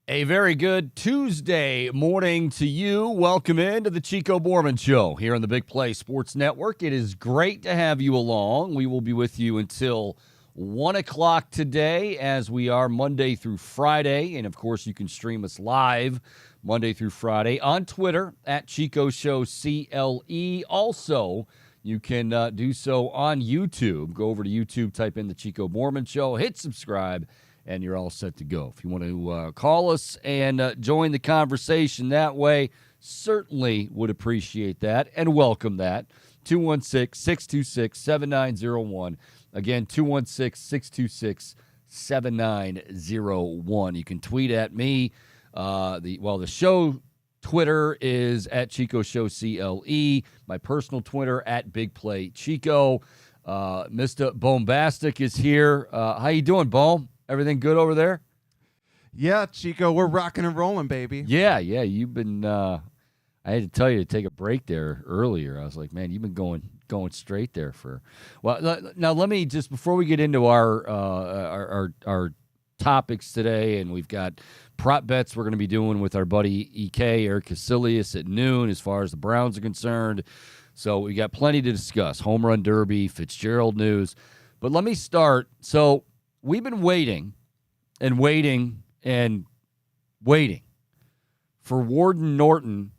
A very good Tuesday morning to you. Welcome into the Chico Bormann Show here on the Big Play Sports Network. It is great to have you along. We will be with you until 1 o'clock today, as we are Monday through Friday. And, of course, you can stream us live Monday through Friday on Twitter at Chico Show CLE. Also, you can do so on YouTube. Go over to YouTube, type in the Chico Bormann Show, hit subscribe, and you're all set to go. If you want to call us and join the conversation that way, certainly would appreciate that and welcome that. 216-626-7901. Again, 216-626-7901. You can tweet at me. The show Twitter is at Chico Show CLE. My personal Twitter at Big Play Chico. Mr. Bombastic is here. How you doing, Boom? Everything good over there? Yeah, Chico, we're rocking and rolling, baby. Yeah, you've been I had to tell you to take a break there earlier. I was like, man, you've been going straight there for. Well, now let me just, before we get into our topics today, and we've got prop bets we're going to be doing with our buddy Erik Kuselias at noon as far as the Browns are concerned. So we got plenty to discuss. Home run derby, Fitzgerald news. But let me start. So we've been waiting for Warden Norton,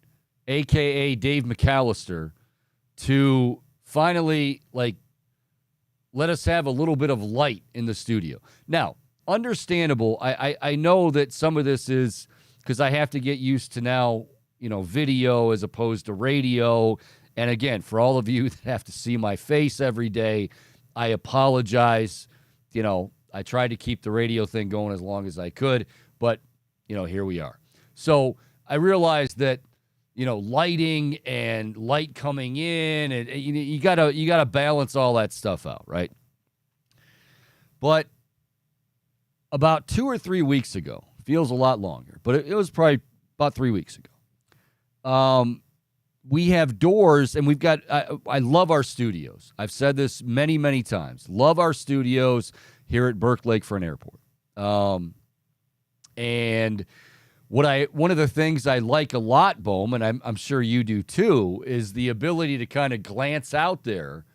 a.k.a. Dave McAllister, to finally, let us have a little bit of light in the studio. Now, understandable. I know that some of this is because I have to get used to now, video as opposed to radio. And again, for all of you that have to see my face every day, I apologize. I tried to keep the radio thing going as long as I could, but, here we are. So I realized that, lighting and light coming in, and you gotta balance all that stuff out, right? But about 2 or 3 weeks ago, feels a lot longer, but it was probably about 3 weeks ago. We have doors, and we've got, I love our studios. I've said this many, many times. Love our studios here at Burke Lakefront Airport. And one of the things I like a lot, Bohm, and I'm sure you do too, is the ability to kind of glance out there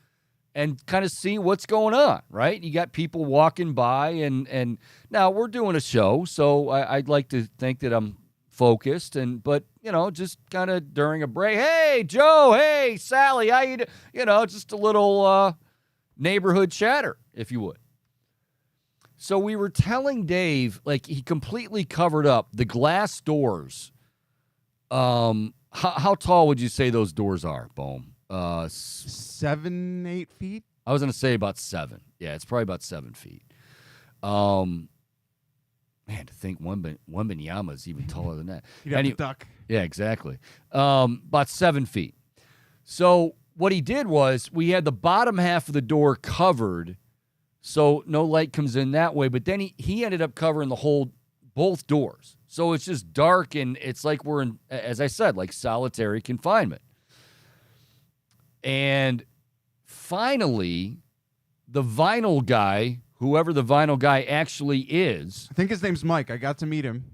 and kind of see what's going on, right? You got people walking by, and now we're doing a show, so I'd like to think that I'm focused, but just kind of during a break, hey, Joe, hey, Sally, how you just a little neighborhood chatter, if you would. So we were telling Dave, he completely covered up the glass doors. How tall would you say those doors are, Bohm? 7, 8 feet? I was going to say about 7. Yeah, it's probably about 7 feet. Man, to think Wembanyama is even taller than that. You'd have to duck. Yeah, exactly. About 7 feet. So what he did was we had the bottom half of the door covered, so no light comes in that way. But then he ended up covering both doors. So it's just dark, and it's like we're in, as I said, like solitary confinement. And finally, the vinyl guy, whoever the vinyl guy actually is. I think his name's Mike. I got to meet him.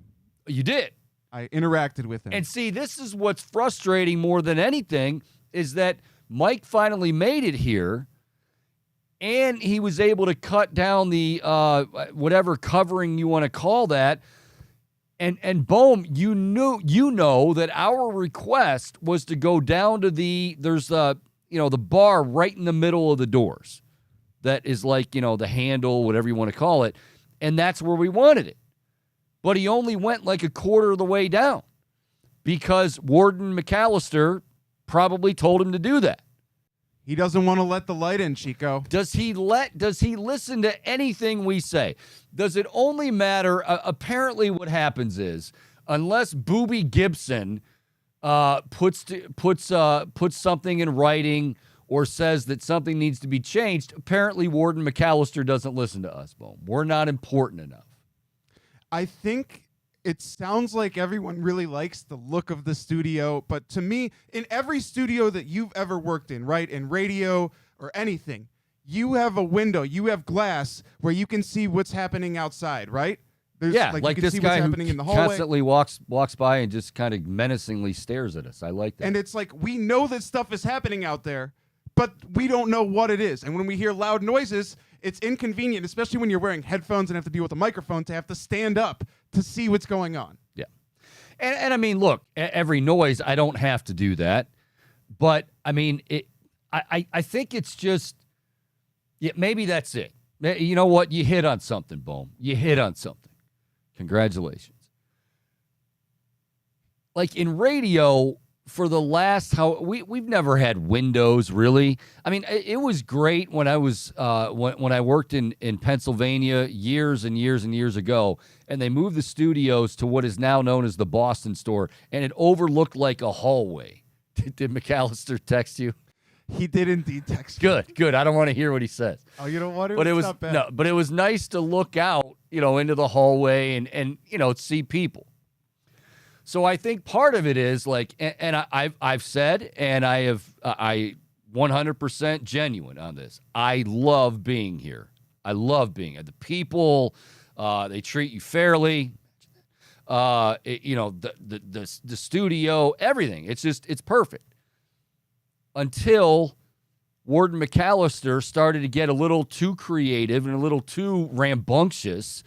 You did? I interacted with him. And see, this is what's frustrating more than anything, is that Mike finally made it here, and he was able to cut down the whatever covering you want to call that. And Bohm, you know that our request was to go down to there's the bar right in the middle of the doors. That is the handle, whatever you want to call it. And that's where we wanted it. But he only went like a quarter of the way down because Warden McAllister probably told him to do that. He doesn't want to let the light in, Chico. Does he listen to anything we say? Does it only matter? Apparently what happens is, unless Boobie Gibson puts something in writing or says that something needs to be changed, apparently Warden McAllister doesn't listen to us, Boom. We're not important enough. I think it sounds like everyone really likes the look of the studio, but to me, in every studio that you've ever worked in, right, in radio or anything, you have a window, you have glass where you can see what's happening outside, right? Like you can this see guy what's who happening in the hallway. constantly walks by and just kind of menacingly stares at us. I like that. And it's like, we know that stuff is happening out there, but we don't know what it is. And when we hear loud noises, it's inconvenient, especially when you're wearing headphones and have to deal with a microphone, to have to stand up to see what's going on. Yeah. And I mean, look, every noise, I don't have to do that. But, I mean, I think it's just, yeah, maybe that's it. You know what? You hit on something, Boom. You hit on something. Congratulations. Like in radio, for the last we've never had windows, really. I mean, it was great when I was when I worked in Pennsylvania years and years and years ago, and they moved the studios to what is now known as the Boston store, and it overlooked like a hallway. Did McAllister text you? He did indeed text me. Good. I don't want to hear what he says. Oh, you don't want to? But it was not bad. no. But it was nice to look out, into the hallway and see people. So I think part of it is like, and I've said, and I 100% genuine on this. I love being here. I love being here. The people, they treat you fairly. The studio, everything. It's perfect. Until Warden McAllister started to get a little too creative and a little too rambunctious.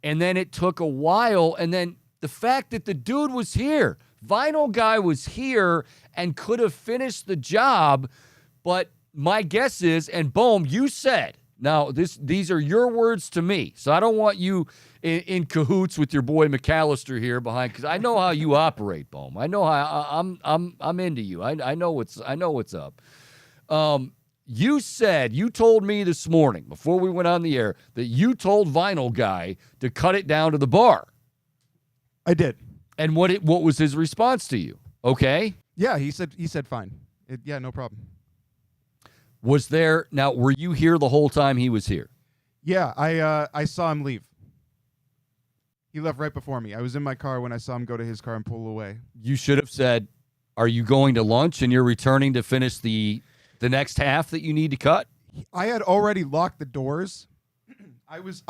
And then it took a while. And then the fact that the dude was here, Vinyl Guy was here and could have finished the job. But my guess is, and Boom, you said, now these are your words to me. So I don't want you in cahoots with your boy McAllister here behind, because I know how you operate, Boom. I know how I'm into you. I know what's up. You told me this morning before we went on the air that you told Vinyl Guy to cut it down to the bar. I did. And what was his response to you? Okay. Yeah, he said fine. Yeah, no problem. Were you here the whole time he was here? Yeah, I saw him leave. He left right before me. I was in my car when I saw him go to his car and pull away. You should have said, are you going to lunch and you're returning to finish the next half that you need to cut? I had already locked the doors. I was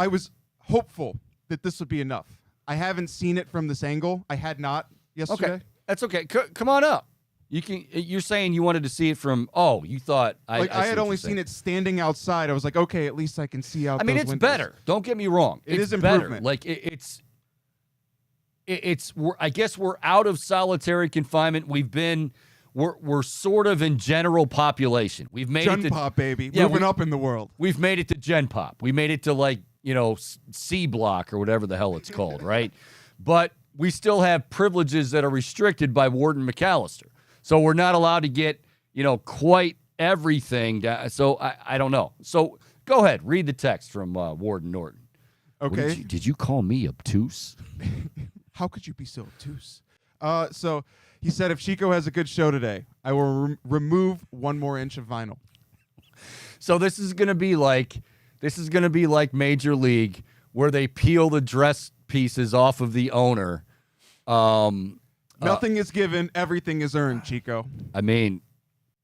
hopeful that this would be enough. I haven't seen it from this angle. I had not yesterday. Okay, that's okay. Come on up. You're saying you wanted to see it from? Oh, you thought I had only seen it standing outside. I was like, okay, at least I can see out. I mean, those it's windows. better. Don't get me wrong. It is better. improvement. Like it's. I guess we're out of solitary confinement. We're sort of in general population. We've made Gen it to Pop, baby. Yeah, Moving up in the world. We've made it to Gen Pop. We made it to C block or whatever the hell it's called, right? But we still have privileges that are restricted by Warden McAllister. So we're not allowed to get, quite everything. So I don't know. So go ahead, read the text from Warden Norton. Okay. Did you call me obtuse? How could you be so obtuse? So he said, if Chico has a good show today, I will remove 1 more inch of vinyl. So this is gonna be like Major League, where they peel the dress pieces off of the owner. Nothing is given, everything is earned, Chico. I mean,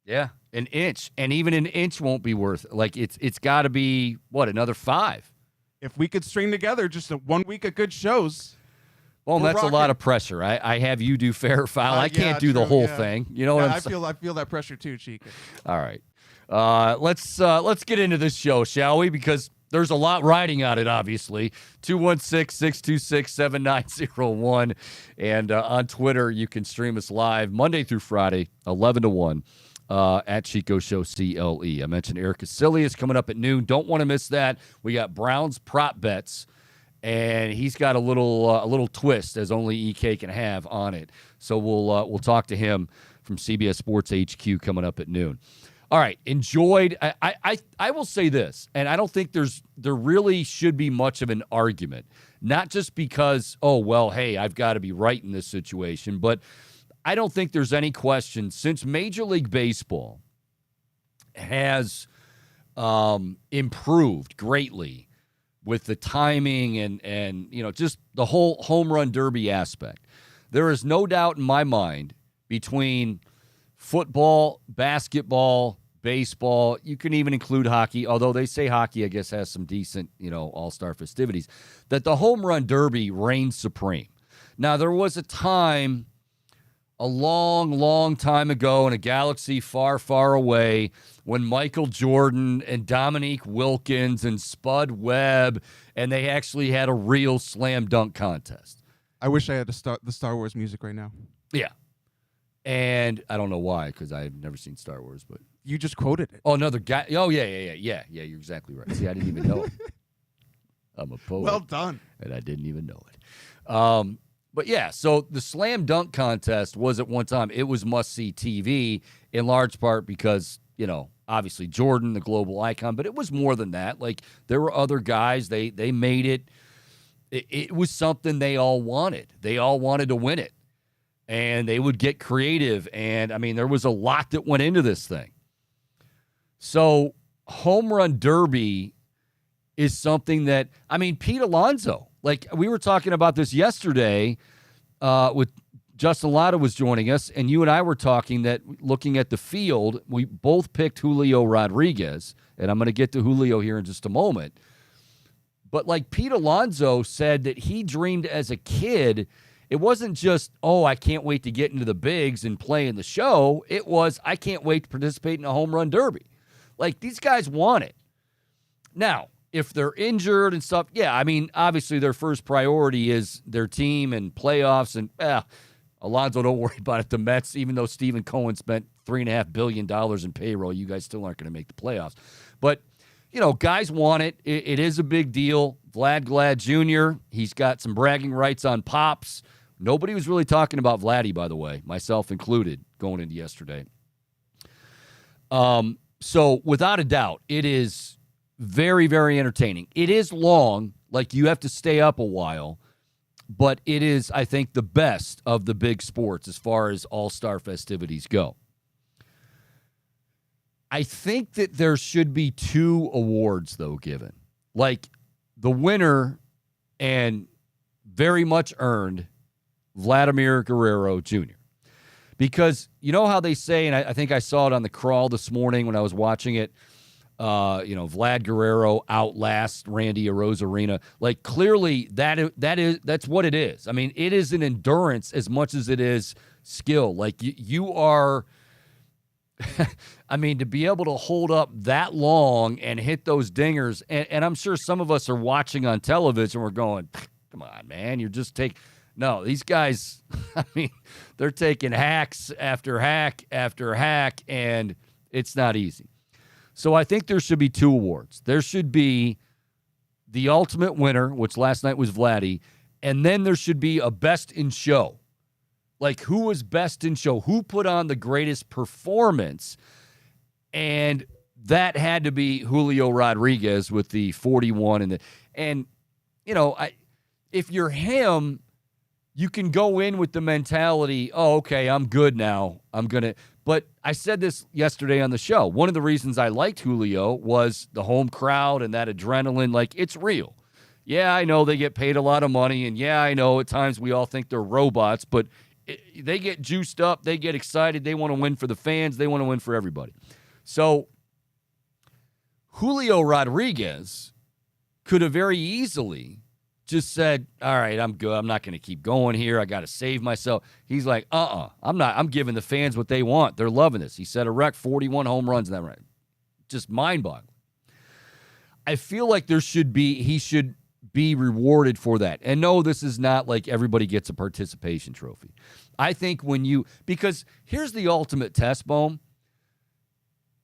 yeah, an inch, and even an inch won't be worth. It's got to be another 5. If we could string together just 1 week of good shows. Well, that's a lot of pressure. I have you do fair or foul. I can't do the whole thing. You know what I'm saying? I feel that pressure too, Chico. All right. Let's get into this show, shall we? Because there's a lot riding on it, obviously. 216-626-7901. And on Twitter, you can stream us live Monday through Friday, 11 to 1, at Chico Show CLE. I mentioned Erik Kuselias coming up at noon. Don't want to miss that. We got Browns prop bets, and he's got a little twist, as only EK can have on it. So we'll talk to him from CBS Sports HQ coming up at noon. All right, enjoyed. I will say this, and I don't think there really should be much of an argument. Not just because, hey, I've got to be right in this situation, but I don't think there's any question, since Major League Baseball has improved greatly with the timing and just the whole home run derby aspect. There is no doubt in my mind between football, basketball, baseball, you can even include hockey, although they say hockey, I guess, has some decent, all-star festivities, that the home run derby reigns supreme. Now, there was a time a long, long time ago in a galaxy far, far away when Michael Jordan and Dominique Wilkins and Spud Webb, and they actually had a real slam dunk contest. I wish I had the Star Wars music right now. Yeah. And I don't know why, because I've never seen Star Wars, but you just quoted it. Oh, another guy. Oh, yeah. You're exactly right. See, I didn't even know it. I'm a poet. Well done. And I didn't even know it. But yeah, so the slam dunk contest was at one time, it was must-see TV in large part because, obviously Jordan, the global icon, but it was more than that. Like, there were other guys, they made it. It was something they all wanted. They all wanted to win it. And they would get creative. And, there was a lot that went into this thing. So, home run derby is something that, Pete Alonso, like we were talking about this yesterday with Justin Latta was joining us, and you and I were talking that looking at the field, we both picked Julio Rodriguez, and I'm going to get to Julio here in just a moment. But like Pete Alonso said that he dreamed as a kid, it wasn't just, I can't wait to get into the bigs and play in the show. It was, I can't wait to participate in a home run derby. Like, these guys want it. Now, if they're injured and stuff, obviously their first priority is their team and playoffs. And Alonso, don't worry about it. The Mets, even though Stephen Cohen spent $3.5 billion in payroll, you guys still aren't going to make the playoffs. But, guys want it. It is a big deal. Vlad Glad Jr., he's got some bragging rights on Pops. Nobody was really talking about Vladdy, by the way, myself included, going into yesterday. So without a doubt, it is very, very entertaining. It is long, like you have to stay up a while, but it is, I think, the best of the big sports as far as all-star festivities go. I think that there should be 2 awards, though, given. Like the winner and very much earned Vladimir Guerrero Jr. Because you know how they say, and I think I saw it on the crawl this morning when I was watching it, Vlad Guerrero outlasts Randy Arozarena. Like, clearly that's what it is. It is an endurance as much as it is skill. Like, you are, to be able to hold up that long and hit those dingers, and I'm sure some of us are watching on television, we're going, come on, man, you're just taking... No, these guys, they're taking hacks after hack after hack, and it's not easy. So I think there should be 2 awards. There should be the ultimate winner, which last night was Vladdy, and then there should be a best in show. Like, who was best in show? Who put on the greatest performance? And that had to be Julio Rodriguez with the 41. If you're him, you can go in with the mentality, okay, I'm good now. But I said this yesterday on the show. One of the reasons I liked Julio was the home crowd and that adrenaline. Like, it's real. Yeah, I know they get paid a lot of money, and yeah, I know at times we all think they're robots, but they get juiced up, they get excited, they want to win for the fans, they want to win for everybody. So Julio Rodriguez could have very easily just said, all right, I'm good. I'm not going to keep going here. I got to save myself. He's like, I'm not. I'm giving the fans what they want. They're loving this. He set a rec, 41 home runs in that run. Just mind-boggling. I feel like he should be rewarded for that. And no, this is not like everybody gets a participation trophy. I think because here's the ultimate test, Bohm.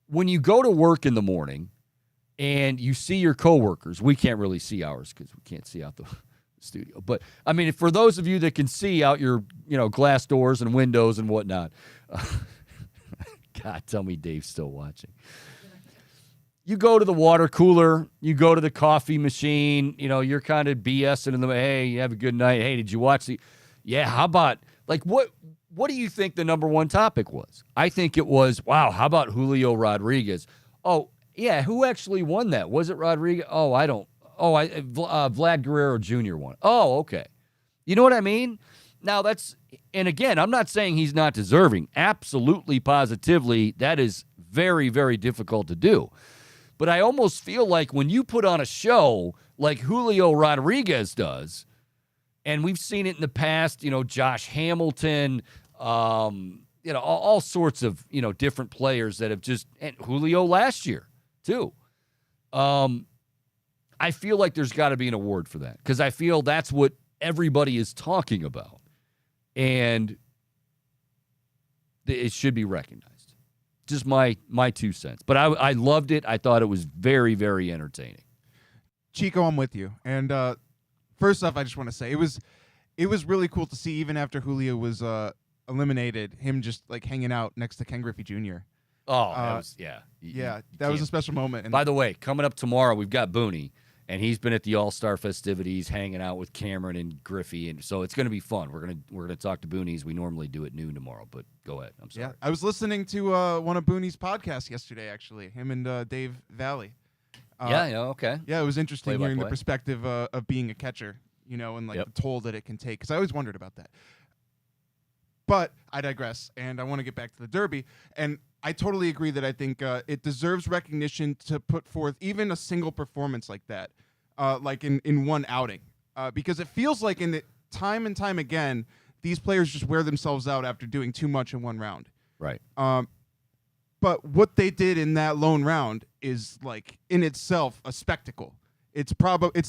When you go to work in the morning, and you see your coworkers. We can't really see ours because we can't see out the studio. But, for those of you that can see out your, glass doors and windows and whatnot. God, tell me Dave's still watching. You go to the water cooler. You go to the coffee machine. You're kind of BSing in the, hey, you have a good night. Hey, did you watch the... Yeah, how about... Like, what do you think the number one topic was? I think it was, wow, how about Julio Rodriguez? Oh, yeah, who actually won that? Was it Rodriguez? Oh, I don't. Oh, Vlad Guerrero Jr. won. Oh, okay. You know what I mean? Now and again, I'm not saying he's not deserving. Absolutely, positively, that is very, very difficult to do. But I almost feel like when you put on a show like Julio Rodriguez does, and we've seen it in the past, Josh Hamilton, all sorts of, different players that have and Julio last year too. I feel like there's got to be an award for that because I feel that's what everybody is talking about. And it should be recognized. Just my 2 cents. But I loved it. I thought it was very, very entertaining. Chico, I'm with you. And first off, I just want to say it was really cool to see, even after Julio was eliminated, him just like hanging out next to Ken Griffey Jr. Oh, that was, yeah. That was a special moment. And by the way, coming up tomorrow, we've got Booney, and he's been at the All-Star festivities, hanging out with Cameron and Griffey, and so it's going to be fun. We're gonna talk to Booney as we normally do at noon tomorrow. But go ahead. I'm sorry. Yeah, I was listening to one of Booney's podcasts yesterday. Actually, him and Dave Valley. Okay. Yeah, it was interesting hearing the Play-by-play. perspective of being a catcher, and like the toll that it can take. Because I always wondered about that. But I digress, and I want to get back to the Derby. And I totally agree that I think it deserves recognition to put forth even a single performance like that, like in one outing, because it feels like time and time again, these players just wear themselves out after doing too much in one round. Right. But what they did in that lone round is like in itself a spectacle. It's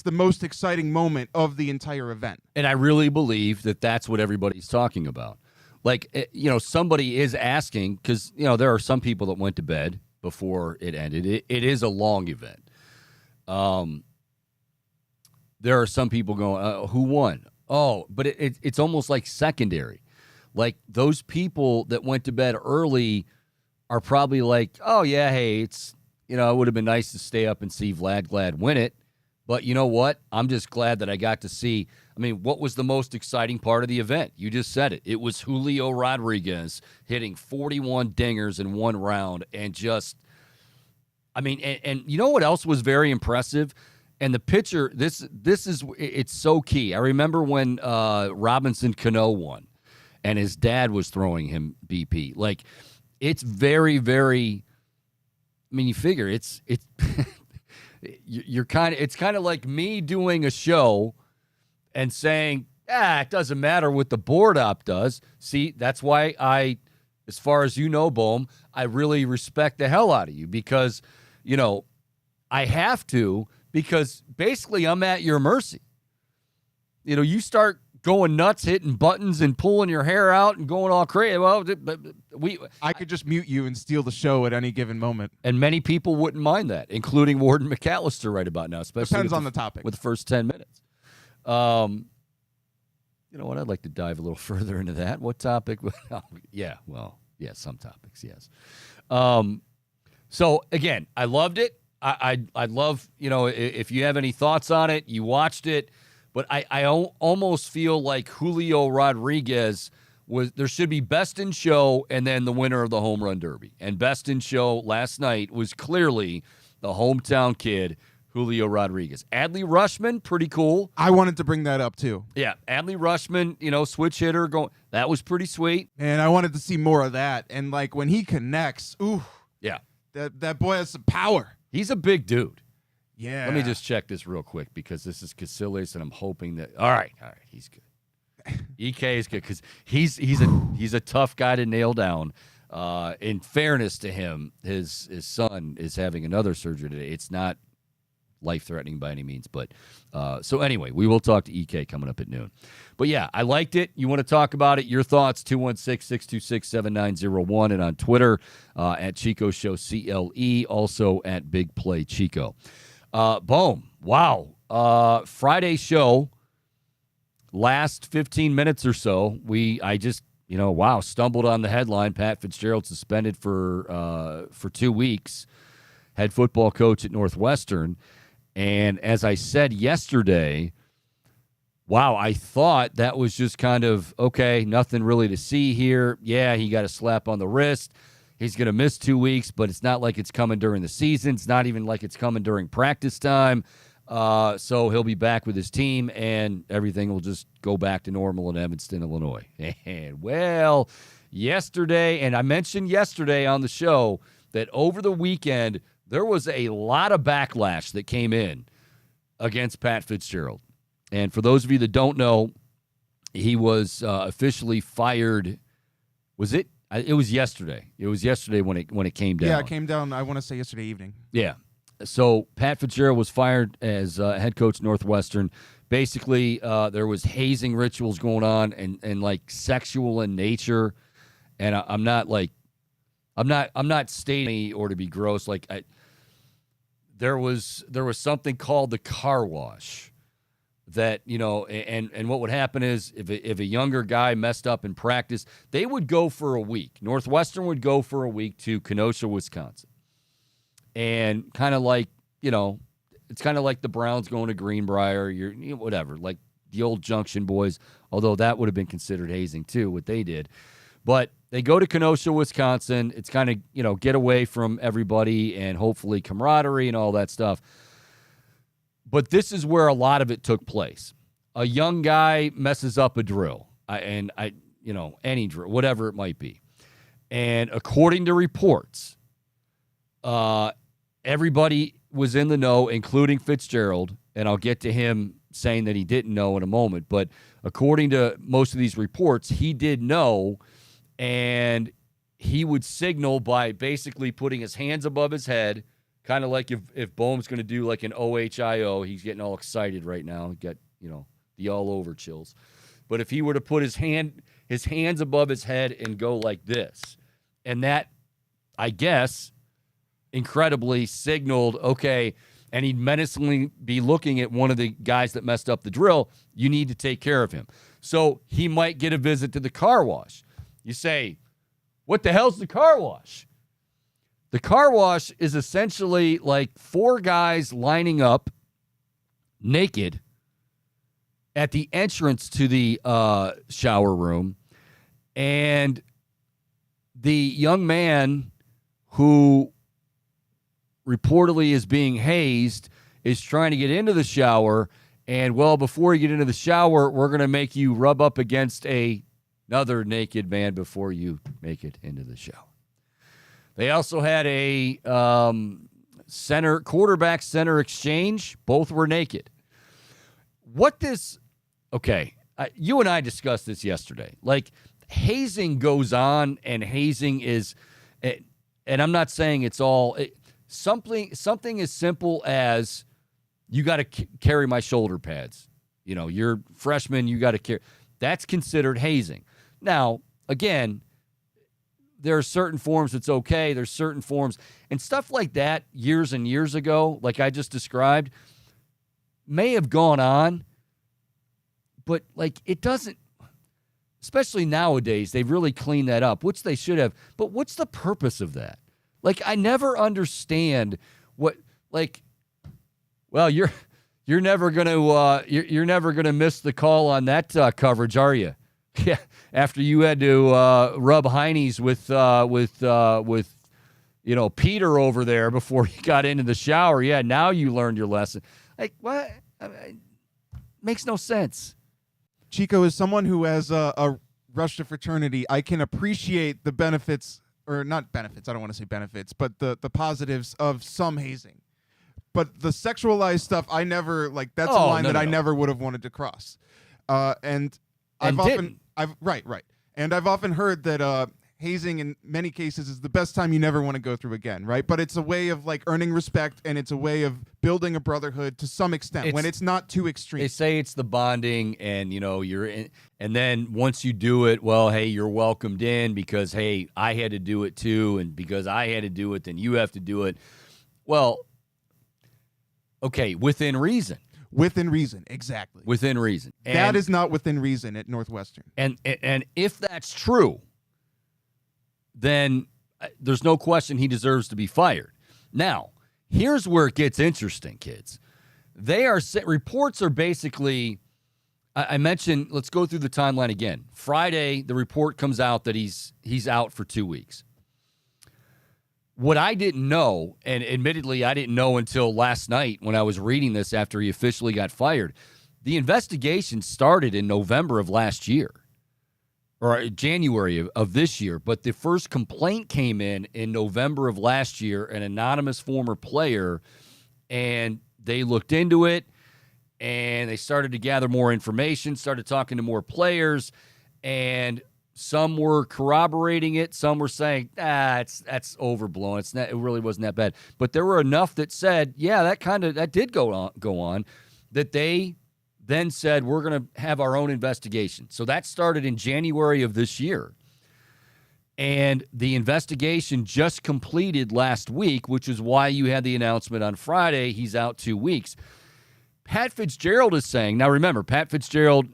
the most exciting moment of the entire event. And I really believe that that's what everybody's talking about. Like, somebody is asking, because, there are some people that went to bed before it ended. It is a long event. There are some people going, who won? Oh, but it's almost like secondary. Like, those people that went to bed early are probably like, oh, yeah, hey, it's, it would have been nice to stay up and see Vlad Glad win it. But you know what? I'm just glad that I got to see. I mean, what was the most exciting part of the event? You just said it. It was Julio Rodriguez hitting 41 dingers in one round and just, and you know what else was very impressive? And the pitcher, it's so key. I remember when Robinson Cano won and his dad was throwing him BP. Like, it's very, very, you figure it's it's kind of like me doing a show and saying, it doesn't matter what the board op does. See, that's why as far as Bohm, I really respect the hell out of you because, I have to, because basically I'm at your mercy. You start going nuts, hitting buttons and pulling your hair out and going all crazy. Well, I could just mute you and steal the show at any given moment. And many people wouldn't mind that, including Warden McAllister right about now, especially depends on the topic. With the first 10 minutes. You know what? I'd like to dive a little further into that. What topic? Some topics, yes. So again, I loved it. I'd love, if you have any thoughts on it, you watched it. But I almost feel like Julio Rodriguez there should be best in show and then the winner of the home run derby. And best in show last night was clearly the hometown kid, Julio Rodriguez. Adley Rutschman, pretty cool. I wanted to bring that up too. Yeah, Adley Rutschman, switch hitter going. That was pretty sweet. And I wanted to see more of that. And like when he connects, yeah, that boy has some power. He's a big dude. Yeah. Let me just check this real quick because this is Kuselias, and I'm hoping that. All right, he's good. EK is good because he's a tough guy to nail down. In fairness to him, his son is having another surgery today. It's not life-threatening by any means, but so anyway, we will talk to EK coming up at noon. But yeah, I liked it. You want to talk about it? Your thoughts? 216-626-7901, and on Twitter at Chico Show CLE, also at Big Play Chico. Boom! Wow. Friday show. Last 15 minutes or so, I just stumbled on the headline. Pat Fitzgerald suspended for 2 weeks. Head football coach at Northwestern. And as I said yesterday, wow, I thought that was just kind of, okay, nothing really to see here. Yeah, he got a slap on the wrist. He's going to miss 2 weeks, but it's not like it's coming during the season. It's not even like it's coming during practice time. So he'll be back with his team, and everything will just go back to normal in Evanston, Illinois. And, well, yesterday, and I mentioned yesterday on the show that over the weekend, there was a lot of backlash that came in against Pat Fitzgerald. And for those of you that don't know, he was officially fired. Was it? It was yesterday. It was yesterday when it came down. Yeah, it came down, I want to say yesterday evening. Yeah. So Pat Fitzgerald was fired as head coach Northwestern. Basically, there was hazing rituals going on and like sexual in nature. And I'm not stating or to be gross. Like there was something called the car wash. That, and what would happen is if a younger guy messed up in practice, they would go for a week. Northwestern would go for a week to Kenosha, Wisconsin. And kind of like, it's kind of like the Browns going to Greenbrier, whatever, like the old Junction Boys, although that would have been considered hazing too, what they did. But they go to Kenosha, Wisconsin. It's kind of, get away from everybody and hopefully camaraderie and all that stuff. But this is where a lot of it took place. A young guy messes up a drill, any drill, whatever it might be. And according to reports, everybody was in the know, including Fitzgerald, and I'll get to him saying that he didn't know in a moment. But according to most of these reports, he did know, and he would signal by basically putting his hands above his head. Kind of like if Bohm's going to do like an OHIO, he's getting all excited right now. He got, the all over chills. But if he were to put his hands above his head and go like this, and that, I guess, incredibly signaled, okay, and he'd menacingly be looking at one of the guys that messed up the drill, you need to take care of him. So he might get a visit to the car wash. You say, what the hell's the car wash? The car wash is essentially like 4 guys lining up naked at the entrance to the shower room, and the young man who reportedly is being hazed is trying to get into the shower, and, well, before you get into the shower, we're going to make you rub up against another naked man before you make it into the shower. They also had a quarterback center exchange. Both were naked. You and I discussed this yesterday. Like, hazing goes on, and hazing is, and I'm not saying it's all, something as simple as you got to carry my shoulder pads. You're freshman, you got to carry. That's considered hazing. Now, again, there are certain forms it's okay. There's certain forms. And stuff like that years and years ago, like I just described, may have gone on. But, like, it doesn't, especially nowadays, they've really cleaned that up, which they should have. But what's the purpose of that? Like, I never understand what, like, well, you're never gonna miss the call on that coverage, are you? Yeah, after you had to rub heinies with Peter over there before you got into the shower. Yeah, now you learned your lesson. Like, what? Makes no sense. Chico, is someone who has a rush to fraternity, I can appreciate the benefits, or not benefits, I don't want to say benefits, but the positives of some hazing. But the sexualized stuff, I never, like, that's a line I never would have wanted to cross. And I've often heard that hazing in many cases is the best time you never want to go through again, right? But it's a way of like earning respect, and it's a way of building a brotherhood to some extent when it's not too extreme. They say it's the bonding, and you're in, and then once you do it, well, hey, you're welcomed in because, hey, I had to do it too, and because I had to do it, then you have to do it. Well, okay, within reason. Within reason, exactly. Within reason. And that is not within reason at Northwestern. And if that's true, then there's no question he deserves to be fired. Now, here's where it gets interesting, kids. Reports are basically I mentioned, let's go through the timeline again. Friday, the report comes out that he's out for 2 weeks. What I didn't know, and admittedly I didn't know until last night when I was reading this after he officially got fired, the investigation started in November of last year, or January of this year, but the first complaint came in November of last year, an anonymous former player, and they looked into it, and they started to gather more information, started talking to more players, and some were corroborating it. Some were saying, that's overblown. It really wasn't that bad. But there were enough that said, yeah, that did go on, that they then said, we're going to have our own investigation. So that started in January of this year. And the investigation just completed last week, which is why you had the announcement on Friday, he's out 2 weeks. Pat Fitzgerald is saying, now remember, Pat Fitzgerald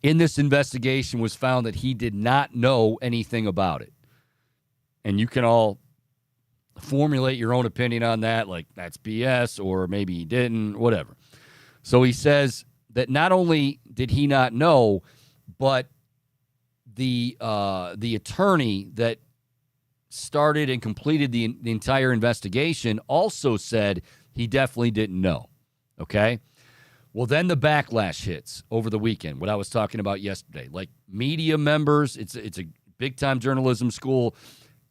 in this investigation was found that he did not know anything about it. And you can all formulate your own opinion on that, like that's BS, or maybe he didn't, whatever. So he says that not only did he not know, but the attorney that started and completed the entire investigation also said he definitely didn't know. Okay? Well, then the backlash hits over the weekend, what I was talking about yesterday. Like media members, it's a big-time journalism school,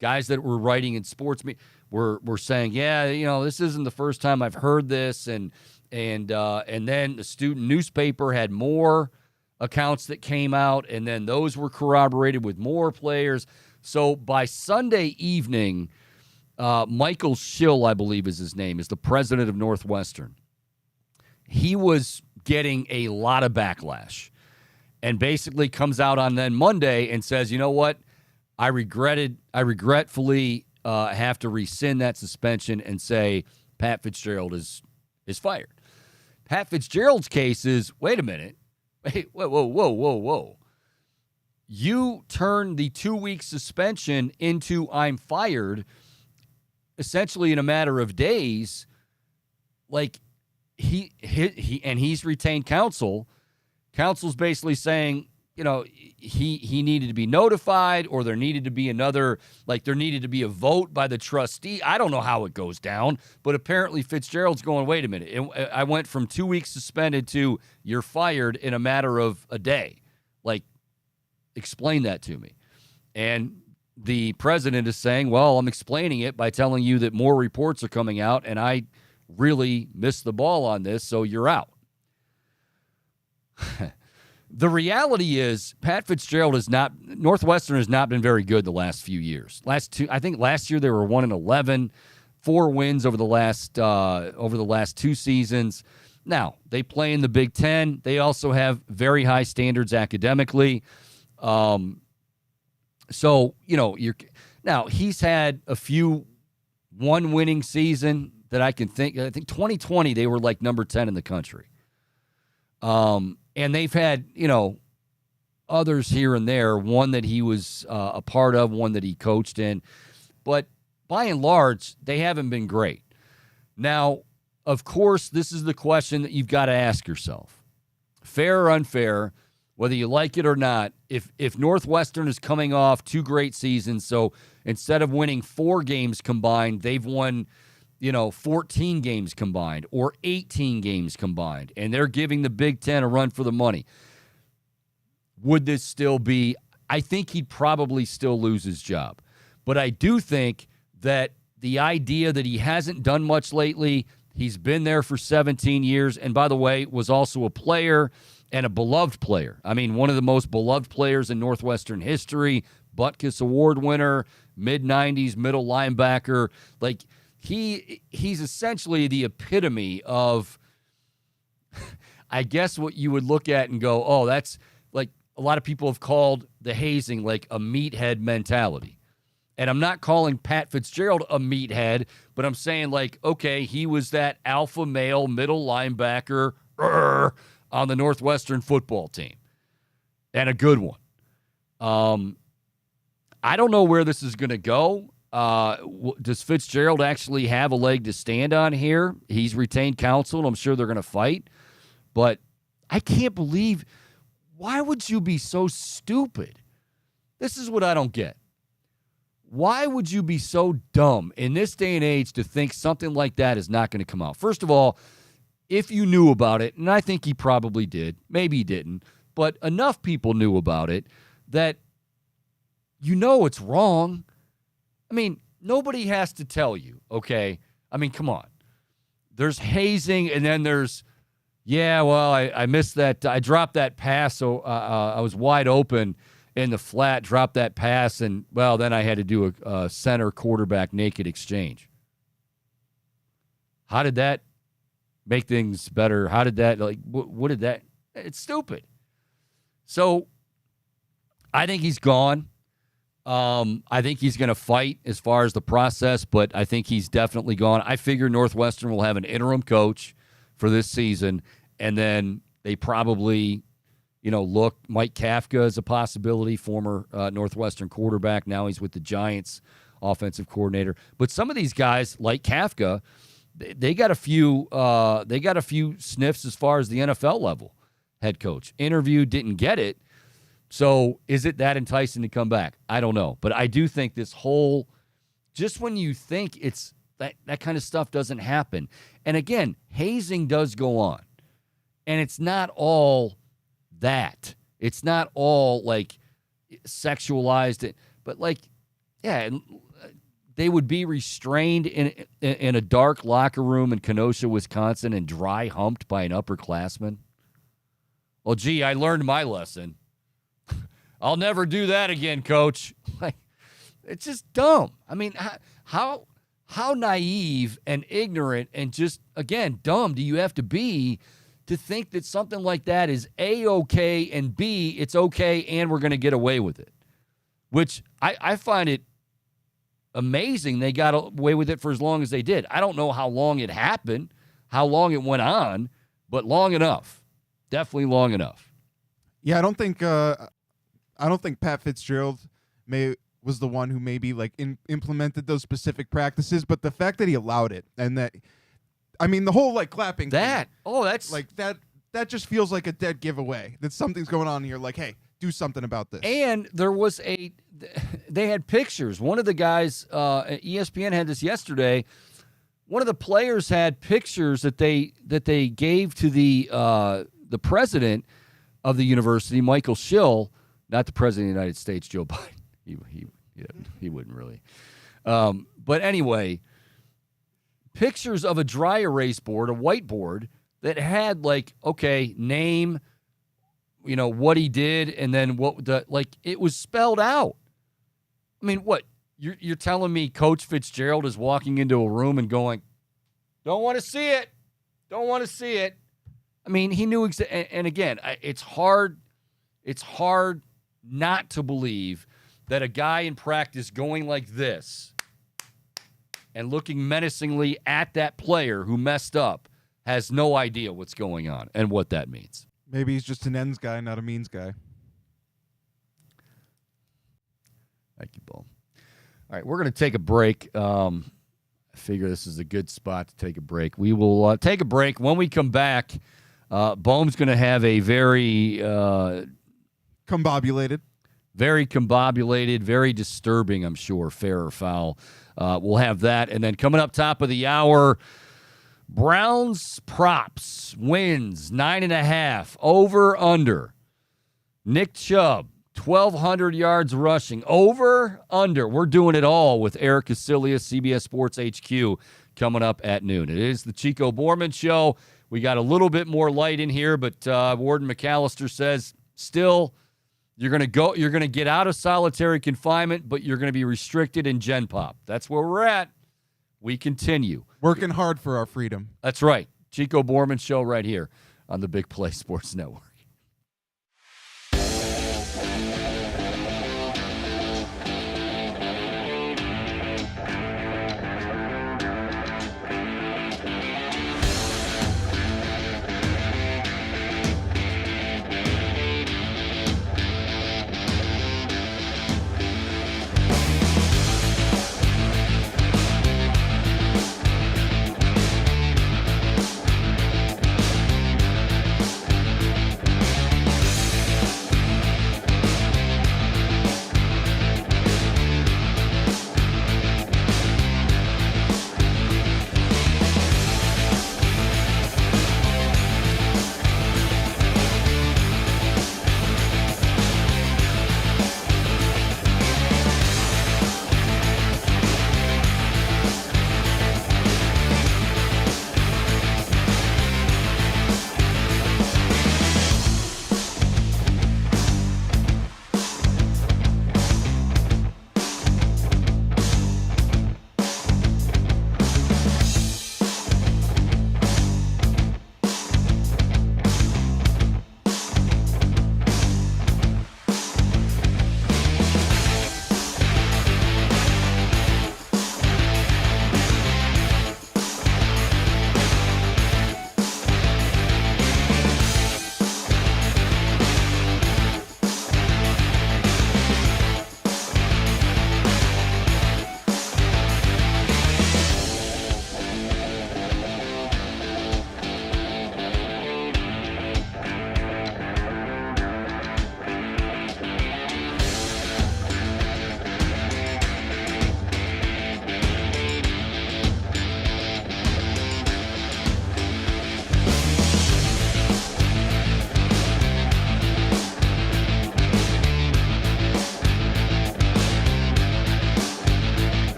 guys that were writing in sports were saying, yeah, this isn't the first time I've heard this, and then the student newspaper had more accounts that came out, and then those were corroborated with more players. So by Sunday evening, Michael Schill, I believe is his name, is the president of Northwestern. He was getting a lot of backlash and basically comes out on then Monday and says, you know what? I regretfully have to rescind that suspension and say Pat Fitzgerald is fired. Pat Fitzgerald's case is, wait a minute. Whoa. You turned the 2-week suspension into I'm fired essentially in a matter of days. Like, he's retained counsel. Counsel's basically saying, he needed to be notified, or there needed to be a vote by the trustee. I don't know how it goes down, but apparently Fitzgerald's going, wait a minute. I went from 2 weeks suspended to you're fired in a matter of a day. Like, explain that to me. And the president is saying, well, I'm explaining it by telling you that more reports are coming out, and I really missed the ball on this, so you're out. The reality is Pat Fitzgerald Northwestern has not been very good the last few years. Last year they were 1-11, 4 wins over the last 2 seasons. Now, they play in the Big Ten. They also have very high standards academically. So, now he's had a few one winning season that I can think. I think 2020 they were like number 10 in the country. And they've had, others here and there, one that he was a part of, one that he coached in. But by and large, they haven't been great. Now, of course, this is the question that you've got to ask yourself. Fair or unfair, whether you like it or not, if Northwestern is coming off 2 great seasons, so instead of winning 4 games combined, they've won 14 games combined or 18 games combined, and they're giving the Big Ten a run for the money. Would this still be? I think he'd probably still lose his job. But I do think that the idea that he hasn't done much lately, he's been there for 17 years, and by the way, was also a player and a beloved player. I mean, one of the most beloved players in Northwestern history, Butkus Award winner, mid-90s, middle linebacker. Like, he's essentially the epitome of, I guess, what you would look at and go, oh, that's like a lot of people have called the hazing like a meathead mentality. And I'm not calling Pat Fitzgerald a meathead, but I'm saying, like, okay, he was that alpha male middle linebacker on the Northwestern football team, and a good one. I don't know where this is going to go. Does Fitzgerald actually have a leg to stand on here? He's retained counsel, and I'm sure they're going to fight. But I can't believe, why would you be so stupid? This is what I don't get. Why would you be so dumb in this day and age to think something like that is not going to come out? First of all, if you knew about it, and I think he probably did, maybe he didn't, but enough people knew about it that you know it's wrong. I mean, nobody has to tell you, okay? I mean, come on. There's hazing, and then there's, I missed that. I dropped that pass, so I was wide open in the flat, dropped that pass, and, then I had to do a center quarterback naked exchange. How did that make things better? How did that, what did that, it's stupid. So I think he's gone. I think he's going to fight as far as the process, but I think he's definitely gone. I figure Northwestern will have an interim coach for this season, and then they probably, look. Mike Kafka is a possibility, former Northwestern quarterback. Now he's with the Giants, offensive coordinator. But some of these guys, like Kafka, they got a few sniffs as far as the NFL level. Head coach interviewed, didn't get it. So is it that enticing to come back? I don't know. But I do think this whole, just when you think it's that kind of stuff doesn't happen. And again, hazing does go on. And it's not all that. It's not all like sexualized. But they would be restrained in a dark locker room in Kenosha, Wisconsin, and dry humped by an upperclassman. Well, gee, I learned my lesson. I'll never do that again, coach. It's just dumb. I mean, how naive and ignorant and just, again, dumb do you have to be to think that something like that is A, okay, and B, it's okay, and we're going to get away with it? Which I find it amazing they got away with it for as long as they did. I don't know how long it happened, how long it went on, but long enough. Definitely long enough. Yeah, I don't think Pat Fitzgerald was the one who maybe implemented those specific practices, but the fact that he allowed it and that, I mean, the whole clapping that thing, that's that just feels like a dead giveaway that something's going on here. Hey, do something about this. And there was they had pictures. One of the guys, ESPN had this yesterday. One of the players had pictures that they gave to the president of the university, Michael Schill, not the president of the United States, Joe Biden. He wouldn't really. But anyway, pictures of a dry erase board, a whiteboard that had name, what he did, and then it was spelled out. I mean, what you're telling me? Coach Fitzgerald is walking into a room and going, "Don't want to see it. Don't want to see it." I mean, he knew. And again, it's hard. It's hard not to believe that a guy in practice going like this and looking menacingly at that player who messed up has no idea what's going on and what that means. Maybe he's just an ends guy, not a means guy. Thank you, Bo. All right, we're going to take a break. I figure this is a good spot to take a break. We will take a break. When we come back, Bohm's going to have a very combobulated, very disturbing, I'm sure, fair or foul. We'll have that. And then coming up top of the hour, Browns props, wins, 9.5, over, under. Nick Chubb, 1,200 yards rushing, over, under. We're doing it all with Erik Kuselias, CBS Sports HQ, coming up at noon. It is the Chico Bormann Show. We got a little bit more light in here, but Warden McAllister says still you're going to get out of solitary confinement, but you're going to be restricted in Gen Pop. That's where we're at. We continue. Working hard for our freedom. That's right. Chico Bormann Show right here on the Big Play Sports Network.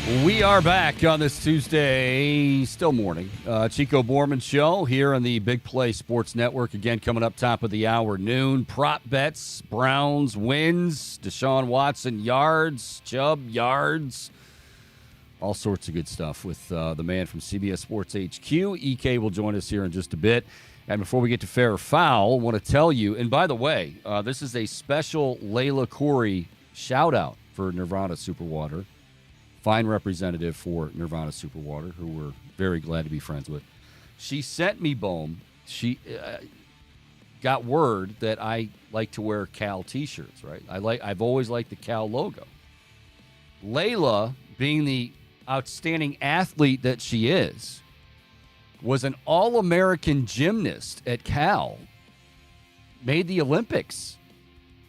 We are back on this Tuesday, still morning. Chico Bormann Show here on the Big Play Sports Network. Again, coming up top of the hour, noon. Prop bets, Browns wins, Deshaun Watson yards, Chubb yards. All sorts of good stuff with the man from CBS Sports HQ. EK will join us here in just a bit. And before we get to fair or foul, I want to tell you, and by the way, this is a special Layla Corey shout-out for Nirvana Superwater. Fine representative for Nirvana Superwater, who we're very glad to be friends with. She sent me, Bohm. She got word that I like to wear Cal T-shirts, right? I've always liked the Cal logo. Layla, being the outstanding athlete that she is, was an All-American gymnast at Cal, made the Olympics.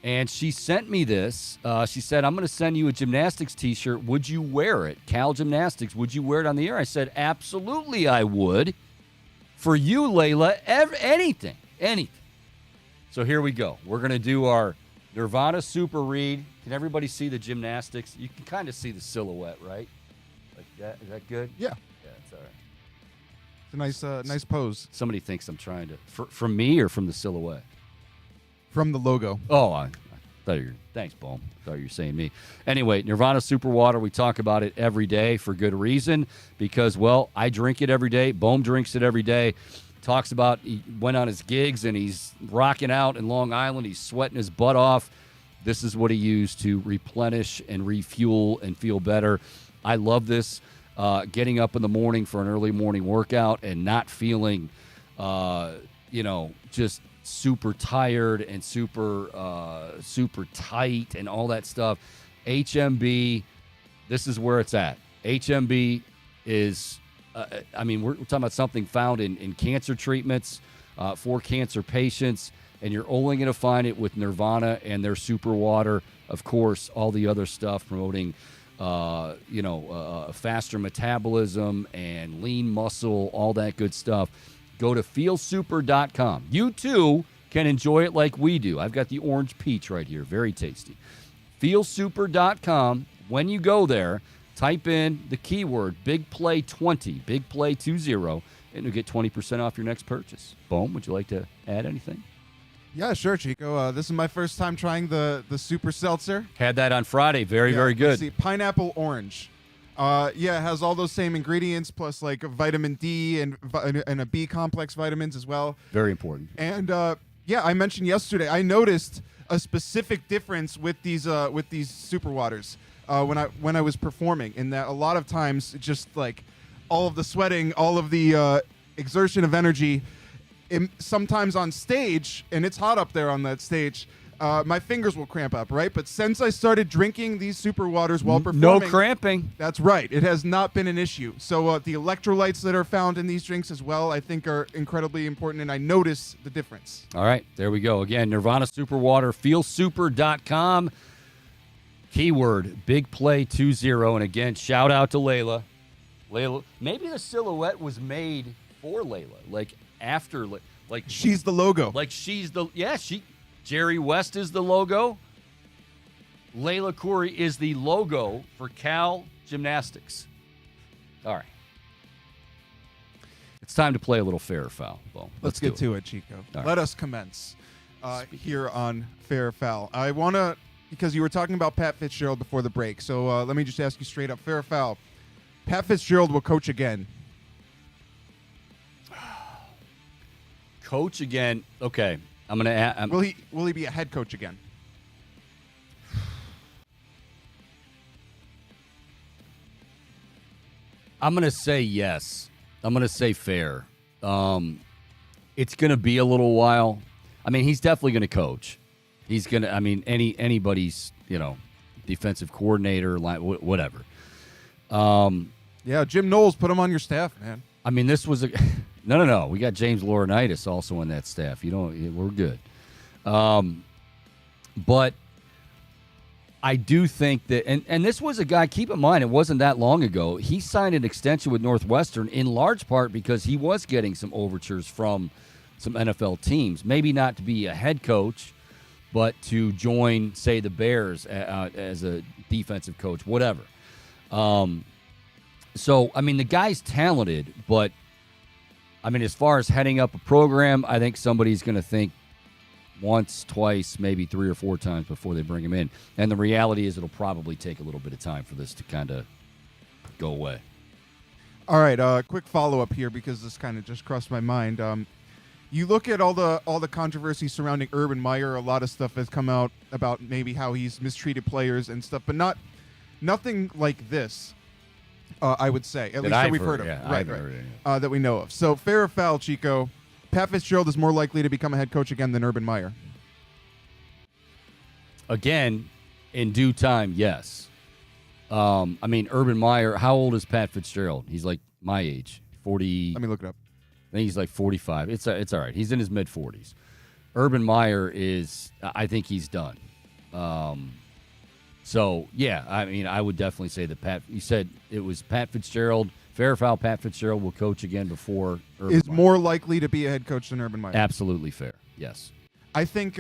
And she sent me this. She said, I'm going to send you a gymnastics T-shirt. Would you wear it? Cal Gymnastics. Would you wear it on the air? I said, absolutely I would. For you, Layla, anything. So here we go. We're going to do our Nirvana Super Read. Can everybody see the gymnastics? You can kind of see the silhouette, right? Like that. Is that good? Yeah. Yeah, it's all right. It's a nice pose. Somebody thinks I'm trying to. From me or from the silhouette? From the logo. Oh, I thought you were. Thanks, Bohm. Thought you were saying me. Anyway, Nirvana Superwater, we talk about it every day for good reason because, well, I drink it every day. Bohm drinks it every day. Talks about he went on his gigs and he's rocking out in Long Island. He's sweating his butt off. This is what he used to replenish and refuel and feel better. I love this. Getting up in the morning for an early morning workout and not feeling, just super tired and super tight and all that stuff. HMB, this is where it's at. HMB is, we're talking about something found in cancer treatments for cancer patients, and you're only going to find it with Nirvana and their super water. Of course, all the other stuff promoting, faster metabolism and lean muscle, all that good stuff. Go to feelsuper.com. You, too, can enjoy it like we do. I've got the orange peach right here. Very tasty. Feelsuper.com. When you go there, type in the keyword BigPlay20, BigPlay20, and you'll get 20% off your next purchase. Bohm, would you like to add anything? Yeah, sure, Chico. This is my first time trying the Super Seltzer. Had that on Friday. Very good. Let's see. Pineapple orange. It has all those same ingredients plus like vitamin D and a B complex vitamins as well. Very important. And I mentioned yesterday I noticed a specific difference with these super waters when I was performing. In that a lot of times just like all of the sweating, all of the exertion of energy, sometimes on stage, and it's hot up there on that stage. My fingers will cramp up, right? But since I started drinking these super waters while performing... No cramping. That's right. It has not been an issue. So the electrolytes that are found in these drinks as well, I think are incredibly important, and I notice the difference. All right. There we go. Again, Nirvana Super Water, feelsuper.com. Keyword, BigPlay20. And again, shout out to Layla. Maybe the silhouette was made for Layla. Like, after... like she's the logo. Like, she's the... Yeah, Jerry West is the logo. Layla Corey is the logo for Cal Gymnastics. All right. It's time to play a little fair or foul. Well, let's get to it, Chico. Right. Let us commence here on Fair or Foul. I want to, because you were talking about Pat Fitzgerald before the break, so let me just ask you straight up, fair or foul. Pat Fitzgerald will coach again. Coach again. Okay. I'm going to add. Will he be a head coach again? I'm going to say yes. I'm going to say fair. It's going to be a little while. I mean, he's definitely going to coach. He's going to, anybody's, defensive coordinator, whatever. Yeah, Jim Knowles, put him on your staff, man. I mean, this was a no. We got James Laurinaitis also on that staff. We're good. But I do think that, and this was a guy, keep in mind, it wasn't that long ago. He signed an extension with Northwestern in large part because he was getting some overtures from some NFL teams. Maybe not to be a head coach, but to join, say, the Bears as a defensive coach, whatever. So, I mean, the guy's talented, but, I mean, as far as heading up a program, I think somebody's going to think once, twice, maybe 3 or 4 times before they bring him in. And the reality is it'll probably take a little bit of time for this to kind of go away. All right, quick follow-up here because this kind of just crossed my mind. You look at all the controversy surrounding Urban Meyer. A lot of stuff has come out about maybe how he's mistreated players and stuff, but nothing like this. I would say, at least that we've heard of, right, that we know of. So, fair or foul, Chico? Pat Fitzgerald is more likely to become a head coach again than Urban Meyer. Again, in due time, yes. I mean, Urban Meyer. How old is Pat Fitzgerald? He's like my age, 40. Let me look it up. I think he's like 45. It's all right. He's in his mid-40s. Urban Meyer is, I think he's done. So, yeah, I mean, I would definitely say that you said it was Pat Fitzgerald. Fair or foul, Pat Fitzgerald will coach again before Urban Is Meyer. More likely to be a head coach than Urban Meyer. Absolutely fair, yes. I think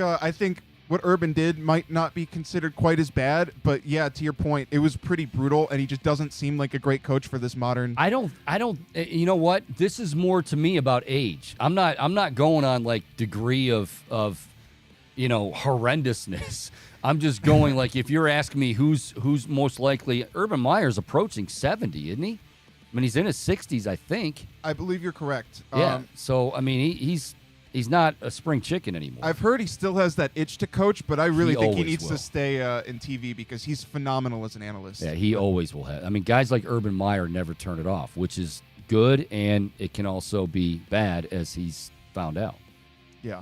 what Urban did might not be considered quite as bad, but yeah, to your point, it was pretty brutal, and he just doesn't seem like a great coach for this modern. I don't. You know what? This is more to me about age. I'm not going on like degree of horrendousness. I'm just going like if you're asking me who's most likely. Urban Meyer's approaching 70, isn't he? I mean, he's in his 60s, I think. I believe you're correct. Yeah. So I mean, he's not a spring chicken anymore. I've heard he still has that itch to coach, but I really think he needs will. to stay in TV because he's phenomenal as an analyst. Yeah, he always will have. I mean, guys like Urban Meyer never turn it off, which is good, and it can also be bad, as he's found out. Yeah,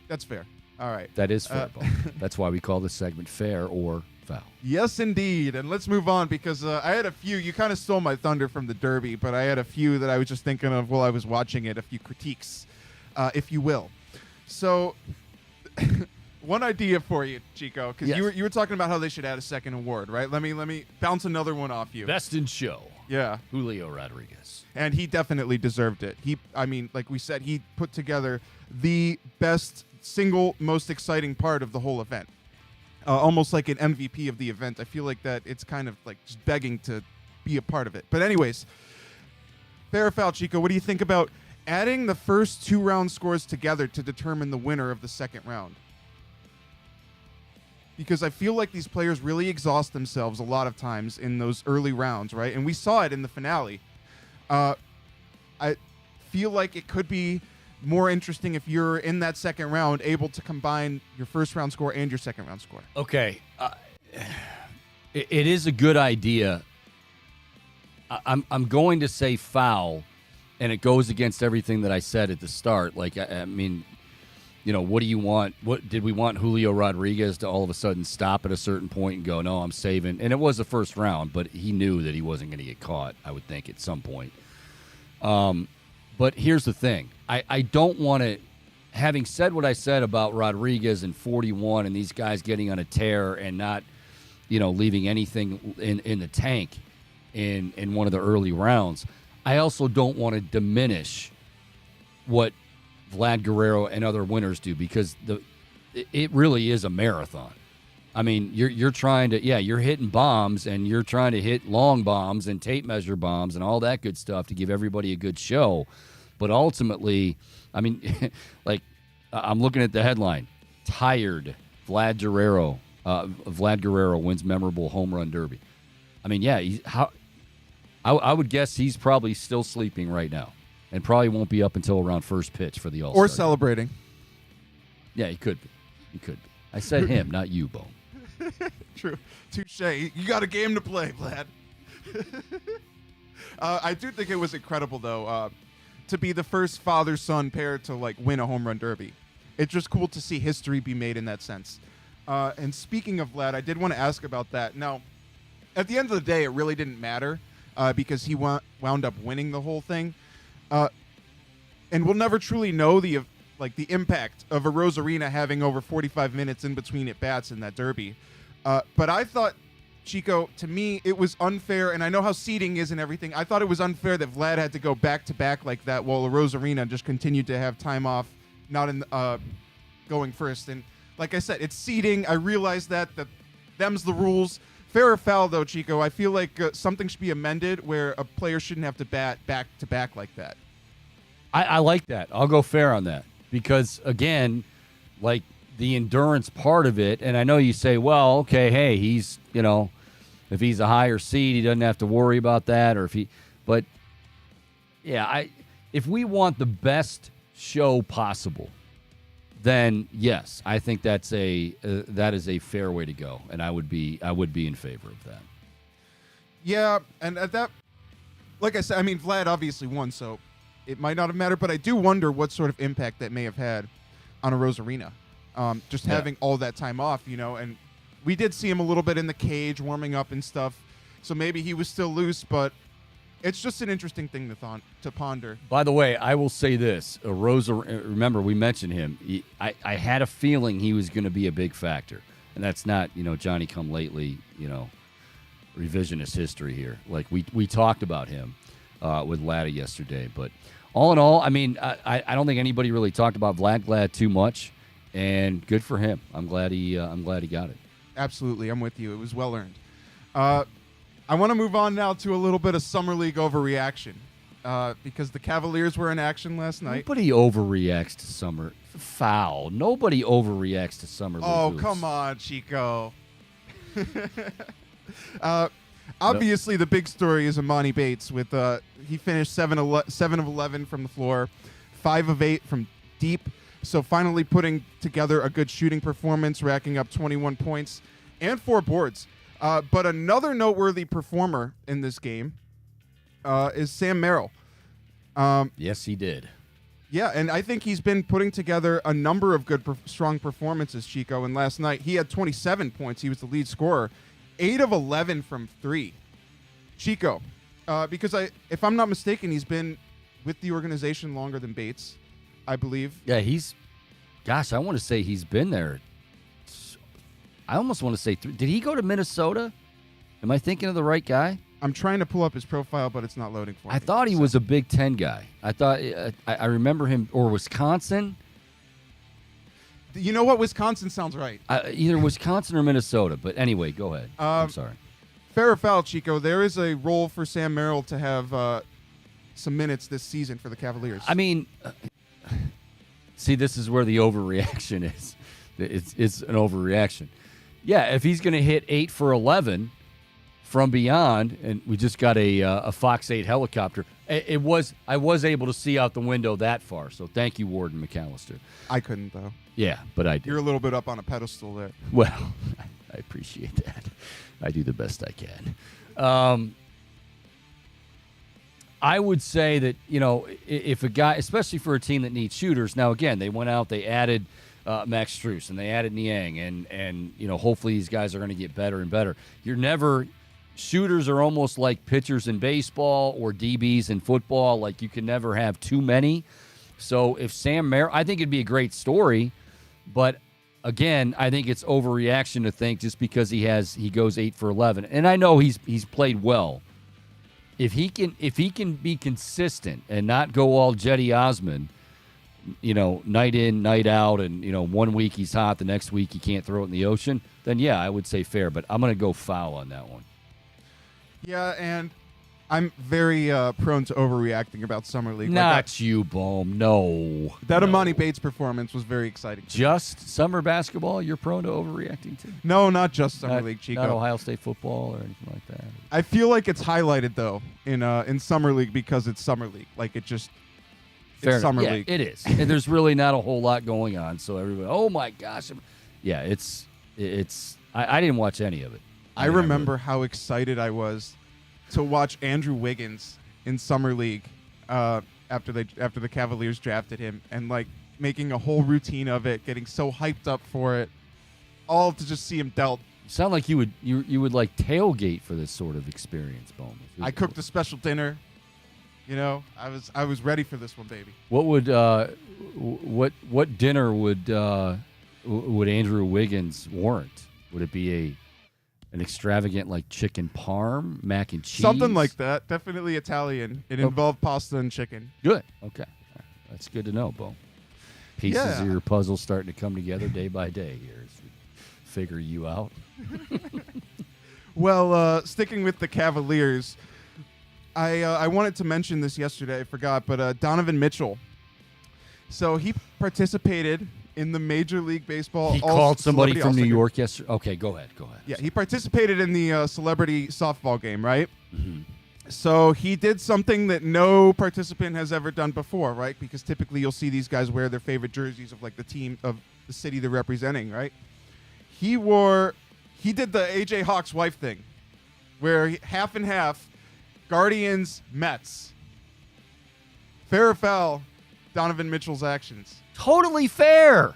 that's fair. All right. That is fair. That's why we call this segment fair or foul. Yes, indeed. And let's move on because I had a few. You kind of stole my thunder from the Derby, but I had a few that I was just thinking of while I was watching it, a few critiques. If you will. So, one idea for you, Chico, because yes. you were talking about how they should add a second award, right? Let me bounce another one off you. Best in show. Yeah. Julio Rodriguez. And he definitely deserved it. Like we said, he put together the best single most exciting part of the whole event. Almost like an MVP of the event. I feel like that it's kind of like just begging to be a part of it. But anyways, fair or foul, Chico, what do you think about adding the first 2 round scores together to determine the winner of the second round? Because I feel like these players really exhaust themselves a lot of times in those early rounds, right? And we saw it in the finale. I feel like it could be more interesting if you're in that second round able to combine your first round score and your second round score. Okay. It is a good idea. I'm going to say foul. And it goes against everything that I said at the start. Like, I mean, what do you want? What did we want Julio Rodriguez to all of a sudden stop at a certain point and go, no, I'm saving? And it was the first round, but he knew that he wasn't going to get caught, I would think, at some point. But here's the thing. I don't want to, having said what I said about Rodriguez and 41 and these guys getting on a tear and not, leaving anything in the tank in one of the early rounds, I also don't want to diminish what Vlad Guerrero and other winners do because it really is a marathon. I mean, you're trying to, you're hitting bombs and you're trying to hit long bombs and tape measure bombs and all that good stuff to give everybody a good show. But ultimately, I mean, like I'm looking at the headline, tired Vlad Guerrero wins memorable home run derby. I mean, I would guess he's probably still sleeping right now and probably won't be up until around first pitch for the All-Star. Or celebrating. Yeah, he could be. I said him, not you, Bone. True. Touche. You got a game to play, Vlad. I do think it was incredible, though, to be the first father-son pair to win a home run derby. It's just cool to see history be made in that sense. And speaking of Vlad, I did want to ask about that. Now, at the end of the day, it really didn't matter. Because he wound up winning the whole thing. And we'll never truly know the impact of a Rosarina having over 45 minutes in between at-bats in that derby. But I thought, Chico, to me, it was unfair, and I know how seeding is and everything. I thought it was unfair that Vlad had to go back-to-back like that while Rosarina just continued to have time off, not in going first. And like I said, it's seeding. I realize that them's the rules. Fair or foul, though, Chico, I feel like something should be amended where a player shouldn't have to bat back-to-back like that. I like that. I'll go fair on that because, again, like the endurance part of it, and I know you say, well, okay, hey, he's, if he's a higher seed, he doesn't have to worry about that, but yeah, if we want the best show possible, then yes, I think that is a fair way to go, and I would be in favor of that. Yeah, and at that, like I said, I mean, Vlad obviously won, so it might not have mattered, but I do wonder what sort of impact that may have had on a Rosarina. Just having all that time off, and we did see him a little bit in the cage warming up and stuff, so maybe he was still loose, but it's just an interesting thing to ponder. By the way, I will say this. Remember, we mentioned him. I had a feeling he was going to be a big factor, and that's not, Johnny-come-lately, revisionist history here. Like, we talked about him with Laddie yesterday, but all in all, I mean, I don't think anybody really talked about Vlad too much, and good for him. I'm glad he got it. Absolutely, I'm with you. It was well earned. I want to move on now to a little bit of Summer League overreaction because the Cavaliers were in action last night. Nobody overreacts to summer. Foul. Nobody overreacts to Summer League. Oh, come on, Chico. Obviously, the big story is Imani Bates. He finished 7 of 11 from the floor, 5 of 8 from deep. So finally putting together a good shooting performance, racking up 21 points and 4 boards. But another noteworthy performer in this game is Sam Merrill. Yes, he did. Yeah, and I think he's been putting together a number of good, strong performances, Chico. And last night, he had 27 points. He was the lead scorer. 8 of 11 from 3. Chico, because if I'm not mistaken, he's been with the organization longer than Bates, I believe. Yeah, I want to say he's been there. I almost want to say, did he go to Minnesota? Am I thinking of the right guy? I'm trying to pull up his profile, but it's not loading for me. I thought he was a Big Ten guy. I thought I remember him, or Wisconsin. You know what? Wisconsin sounds right. Either Wisconsin or Minnesota. But anyway, go ahead. I'm sorry. Fair or foul, Chico, there is a role for Sam Merrill to have some minutes this season for the Cavaliers. I mean, see, this is where the overreaction is. It's an overreaction. Yeah, if he's going to hit 8 for 11 from beyond, and we just got a Fox 8 helicopter. I was able to see out the window that far, so thank you, Warden McAllister. I couldn't, though. Yeah, but I did. You're a little bit up on a pedestal there. Well, I appreciate that. I do the best I can. I would say that, if a guy, especially for a team that needs shooters, now, again, they went out, they added Max Strus, and they added Niang, and hopefully these guys are going to get better and better. Shooters are almost like pitchers in baseball or DBs in football. Like, you can never have too many. So if Sam Merrill, I think it'd be a great story, but again, I think it's overreaction to think just because he goes 8 for 11, and I know he's played well. If he can be consistent and not go all Jetty Osmond, night in, night out, and 1 week he's hot, the next week he can't throw it in the ocean, then yeah, I would say fair, but I'm going to go foul on that one. Yeah, and I'm very prone to overreacting about Summer League. Not you, Bohm. No. That Imani Bates performance was very exciting. Just summer basketball you're prone to overreacting to? No, not just Summer League, Chico. Not Ohio State football or anything like that? I feel like it's highlighted, though, in Summer League because it's Summer League. Like, it's Summer League. It is. And there's really not a whole lot going on, so everybody, oh, my gosh. Yeah, it's I didn't watch any of it. I remember how excited I was to watch Andrew Wiggins in Summer League after the Cavaliers drafted him, and like making a whole routine of it, getting so hyped up for it, all to just see him dealt. You sound like you would like tailgate for this sort of experience, Bowman. I cooked a special dinner. I was ready for this one, baby. What would what dinner would Andrew Wiggins warrant? Would it be an extravagant like chicken parm, mac and cheese? Something like that. Definitely Italian. It involved pasta and chicken. Good. Okay. That's good to know, Bo. Pieces of your puzzle starting to come together day by day here as we figure you out. Well, sticking with the Cavaliers, I wanted to mention this yesterday. I forgot, but Donovan Mitchell. So he participated in the Major League Baseball. He called somebody from New All-Star York yesterday. Okay, go ahead. Yeah, he participated in the celebrity softball game, right? Mm-hmm. So he did something that no participant has ever done before, right? Because typically you'll see these guys wear their favorite jerseys of like the team of the city they're representing, right? He did the AJ Hawk's wife thing, where half and half, Guardians, Mets. Fair or foul, Donovan Mitchell's actions. Totally fair.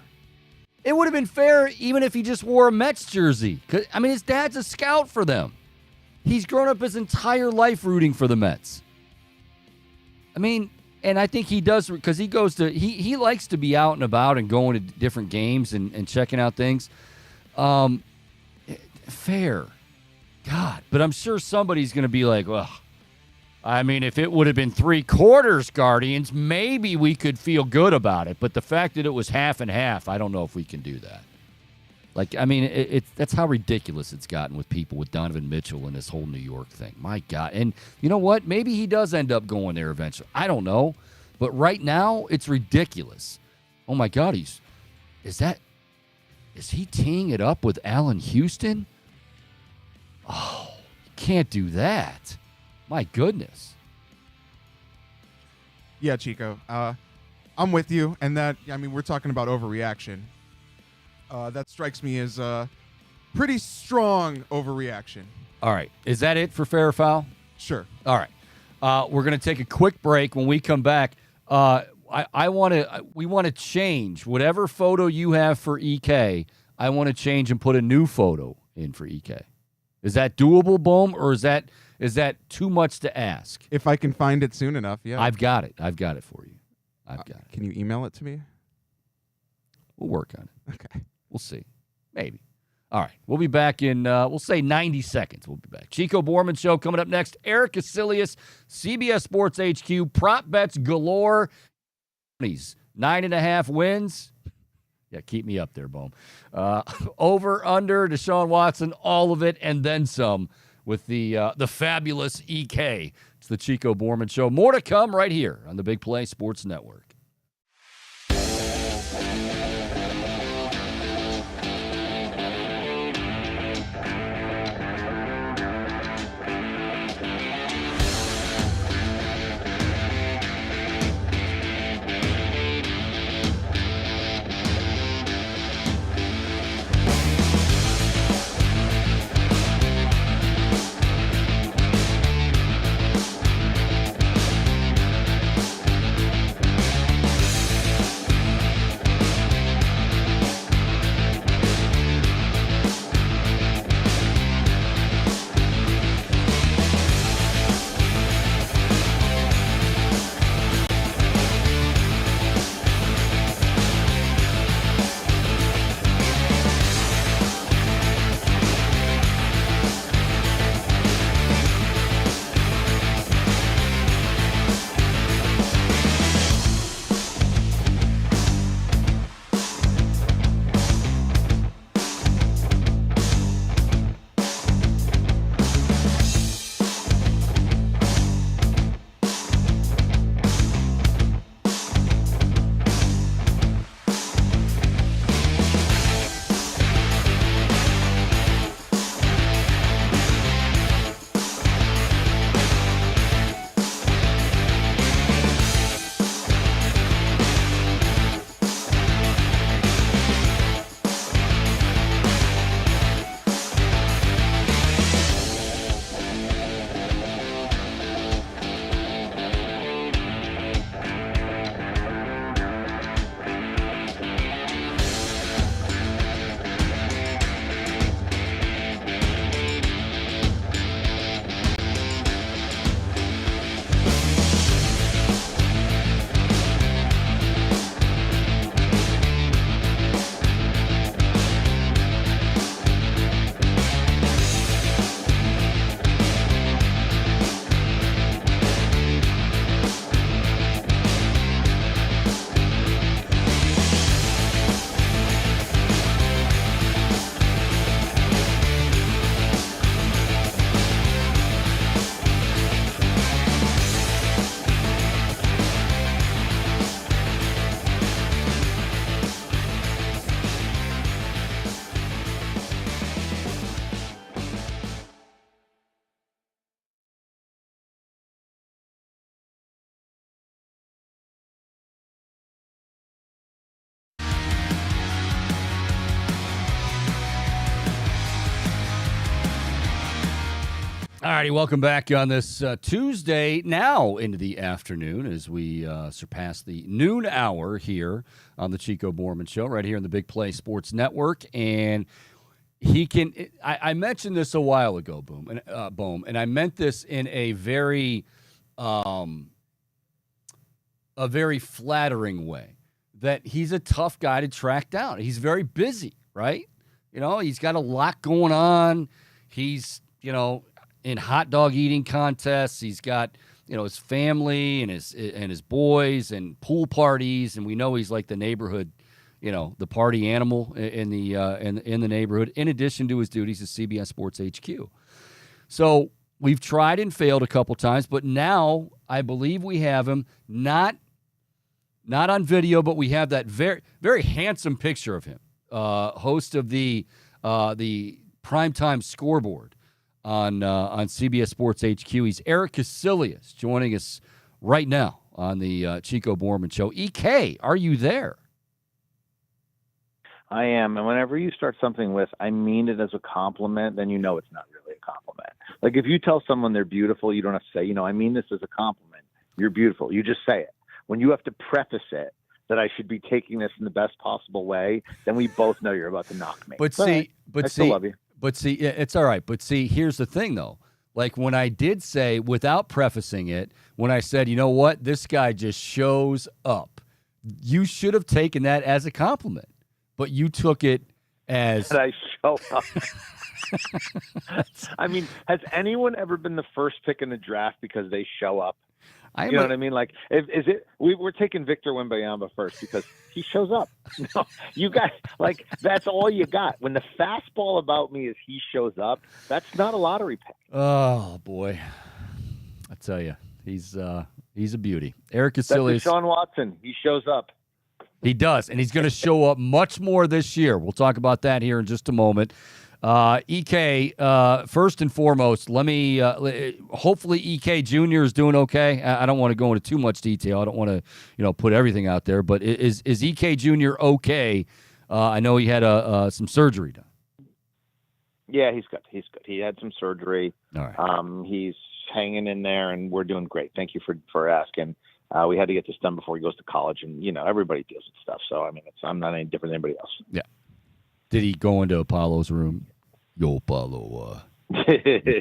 It would have been fair even if he just wore a Mets jersey. I mean, his dad's a scout for them. He's grown up his entire life rooting for the Mets. I mean, and I think he does because he goes to he likes to be out and about and going to different games and checking out things. Fair. God, but I'm sure somebody's going to be like, well, I mean, if it would have been 3/4 Guardians, maybe we could feel good about it. But the fact that it was half and half, I don't know if we can do that. Like, I mean, that's how ridiculous it's gotten with people with Donovan Mitchell and this whole New York thing. My God. And you know what? Maybe he does end up going there eventually. I don't know. But right now, it's ridiculous. Oh, my God. Is he teeing it up with Allen Houston? Oh, you can't do that. My goodness. Yeah, Chico. I'm with you. And that, I mean, we're talking about overreaction. That strikes me as a pretty strong overreaction. All right. Is that it for fair or foul? Sure. All right. We're going to take a quick break. When we come back, we want to change whatever photo you have for EK. I want to change and put a new photo in for EK. Is that doable, Bohm, or is that too much to ask? If I can find it soon enough, yeah. I've got it. I've got it for you. I've got it. Can you email it to me? We'll work on it. Okay. We'll see. Maybe. All right. We'll be back in, we'll say 90 seconds. We'll be back. Chico Bormann Show coming up next. Erik Kuselias, CBS Sports HQ, prop bets galore. 9.5 wins. Yeah, keep me up there, Bohm. Over, under, Deshaun Watson, all of it, and then some with the fabulous EK. It's the Chico Bormann Show. More to come right here on the Big Play Sports Network. All righty, welcome back on this Tuesday, now into the afternoon, as we surpass the noon hour here on the Chico Bormann Show, right here in the Big Play Sports Network. And I mentioned this a while ago, Boom, and I meant this in a very flattering way, that he's a tough guy to track down. He's very busy, right? He's got a lot going on. He's, in hot dog eating contests. He's got, his family and his boys and pool parties, and we know he's like the neighborhood, the party animal in the neighborhood, in addition to his duties as CBS Sports HQ. So we've tried and failed a couple times, but now I believe we have him not on video, but we have that very, very handsome picture of him, host of the primetime scoreboard on CBS Sports HQ. He's Erik Kuselias, joining us right now on the Chico Bormann Show. EK, are you there? I am, and whenever you start something with "I mean it as a compliment," then you know it's not really a compliment. Like if you tell someone they're beautiful, you don't have to say, I mean this as a compliment. You're beautiful. You just say it. When you have to preface it that I should be taking this in the best possible way, then we both know you're about to knock me. I still love you. But see, it's all right. But see, here's the thing, though. Like when I did say, without prefacing it, when I said, you know what, this guy just shows up, you should have taken that as a compliment. But you took it as... That I show up. I mean, has anyone ever been the first pick in the draft because they show up? You know what I mean? Like, we're taking Victor Wembanyama first because he shows up. No, you guys, like, that's all you got. When the fastball about me is he shows up, that's not a lottery pick. Oh, boy. I tell you, he's a beauty. Erik Kuselias. That's Deshaun Watson. He shows up. He does, and he's going to show up much more this year. We'll talk about that here in just a moment. EK, first and foremost, let me hopefully EK Jr. is doing okay. I don't want to go into too much detail. I don't want to put everything out there, but is EK Jr. okay? I know he had some surgery done. Yeah, he's good. He had some surgery. All right. He's hanging in there, and we're doing great. Thank you for asking. We had to get this done before he goes to college, and everybody deals with stuff. So I mean, I'm not any different than anybody else. Yeah. Did he go into Apollo's room? Yo, Apollo,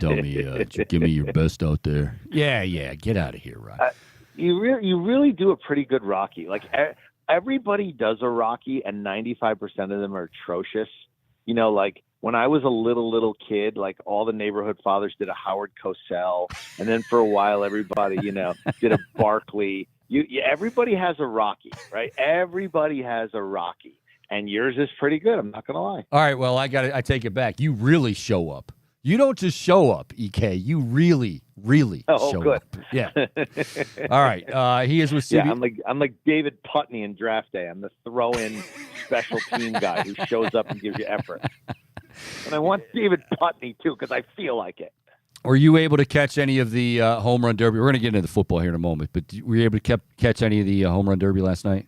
tell me, give me your best out there. Yeah, get out of here, Rod. You really do a pretty good Rocky. Like everybody does a Rocky, and 95% of them are atrocious. Like when I was a little kid, like all the neighborhood fathers did a Howard Cosell, and then for a while everybody, did a Barkley. Everybody has a Rocky, right? Everybody has a Rocky. And yours is pretty good. I'm not going to lie. All right. Well, I take it back. You really show up. You don't just show up, EK. You really show good. up. Yeah. All right. He is with CB. Yeah, I'm like David Putney in draft day. I'm the throw-in special team guy who shows up and gives you effort. And I want David Putney too because I feel like it. Were you able to catch any of the home run derby? We're going to get into the football here in a moment, but were you able to catch any of the home run derby last night?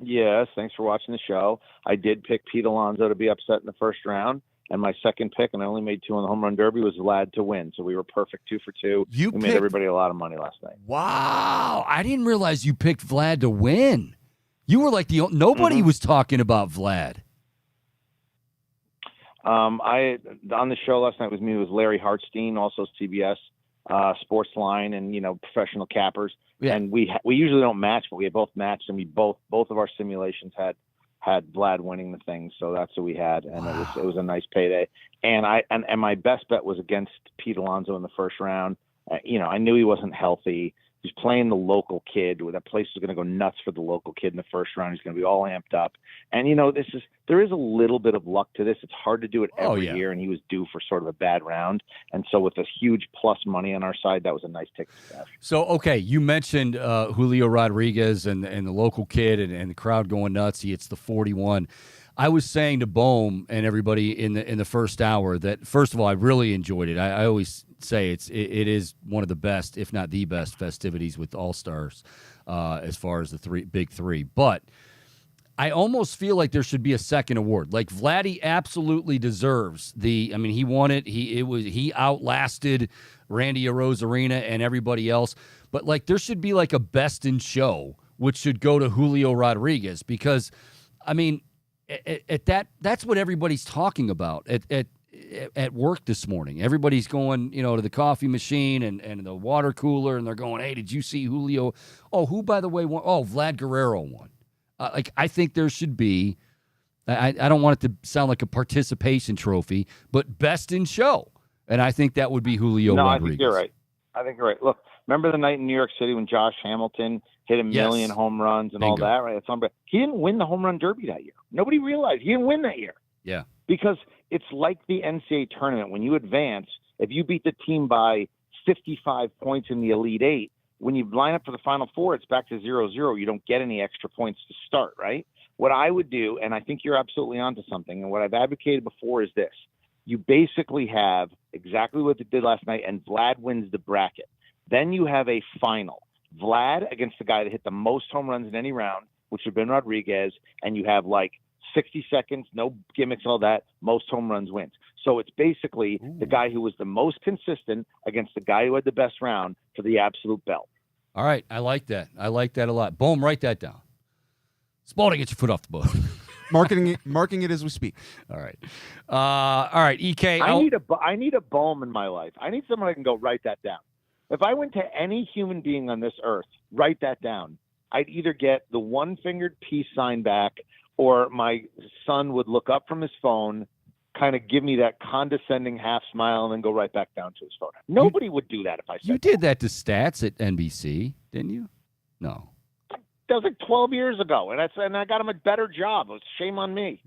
Yes, thanks for watching the show. I did pick Pete Alonso to be upset in the first round, and my second pick, and I only made 2 on the home run derby, was Vlad to win. So we were perfect 2 for 2. We made everybody a lot of money last night. Wow, I didn't realize you picked Vlad to win. You were like nobody was talking about Vlad. On the show last night with me was Larry Hartstein, also CBS Sports Line, and professional cappers. Yeah. And we usually don't match, but we both matched, and we both of our simulations had Vlad winning the thing, so that's what we had, and it was a nice payday. And my best bet was against Pete Alonso in the first round. I knew he wasn't healthy. He's playing the local kid. That place is going to go nuts for the local kid in the first round. He's going to be all amped up. And, there is a little bit of luck to this. It's hard to do it every year, and he was due for sort of a bad round. And so with this huge plus money on our side, that was a nice ticket to cash. So, okay, you mentioned Julio Rodriguez and the local kid and the crowd going nuts. He hits the 41. I was saying to Bohm and everybody in the first hour that, first of all, I really enjoyed it. I always say it is one of the best, if not the best, festivities with All-Stars as far as the big three. But I almost feel like there should be a second award. Like Vladdy absolutely deserves he won it. He outlasted Randy Arozarena and everybody else. But like there should be like a best in show, which should go to Julio Rodriguez, because that's what everybody's talking about at work this morning. Everybody's going, to the coffee machine and the water cooler, and they're going, hey, did you see Julio? Oh, who, by the way, won? Oh, Vlad Guerrero won. I think there should be, I don't want it to sound like a participation trophy, but best in show. And I think that would be Julio Rodriguez. I think you're right. Look, remember the night in New York City when Josh Hamilton hit a million home runs and all that, right? He didn't win the home run derby that year. Nobody realized he didn't win that year. Yeah. Because it's like the NCAA tournament. When you advance, if you beat the team by 55 points in the Elite Eight, when you line up for the Final Four, it's back to 0-0. You don't get any extra points to start, right? What I would do, and I think you're absolutely onto something, and what I've advocated before is this. You basically have exactly what they did last night, and Vlad wins the bracket. Then you have a final. Vlad against the guy that hit the most home runs in any round, which would have been Rodriguez, and you have like 60 seconds, no gimmicks, all that, most home runs wins. So it's basically the guy who was the most consistent against the guy who had the best round for the absolute belt. All right. I like that. I like that a lot. Boom, write that down. Spalding, get your foot off the boat. Marking it as we speak. All right. All right, EK. I need a Bohm in my life. I need someone I can go write that down. If I went to any human being on this earth, write that down, I'd either get the one-fingered peace sign back, or my son would look up from his phone, kind of give me that condescending half smile, and then go right back down to his phone. Nobody would do that if I said you did that to Stats at NBC, didn't you? No. That was like 12 years ago, and I got him a better job. It was shame on me.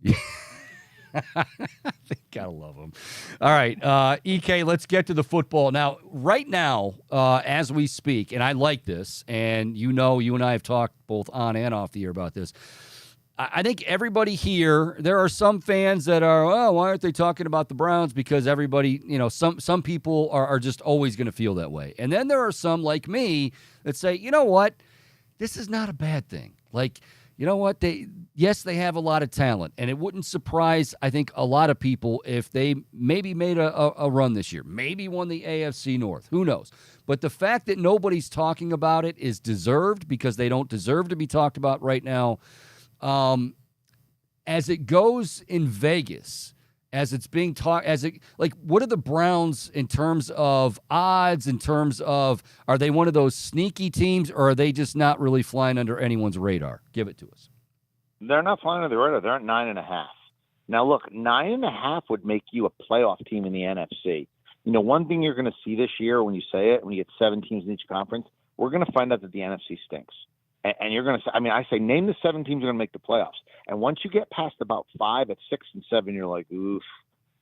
Gotta love him. All right, EK, let's get to the football. Now, right now, as we speak, and I like this, and you and I have talked both on and off the air about this, I think everybody here, there are some fans that are, why aren't they talking about the Browns? Because everybody, some people are just always going to feel that way. And then there are some like me that say, you know what? This is not a bad thing. Like, you know what? They have a lot of talent, and it wouldn't surprise, I think, a lot of people if they maybe made a run this year, maybe won the AFC North. Who knows? But the fact that nobody's talking about it is deserved, because they don't deserve to be talked about right now. As it goes in Vegas, as it's being talked, what are the Browns in terms of odds, in terms of, are they one of those sneaky teams, or are they just not really flying under anyone's radar? Give it to us. They're not flying under the radar. They're at 9.5. Now look, 9.5 would make you a playoff team in the NFC. One thing you're going to see this year when you say it, when you get 7 teams in each conference, we're going to find out that the NFC stinks. And you're going to say, I say, name the 7 teams that are going to make the playoffs. And once you get past about 5, at 6 and 7, you're like, oof.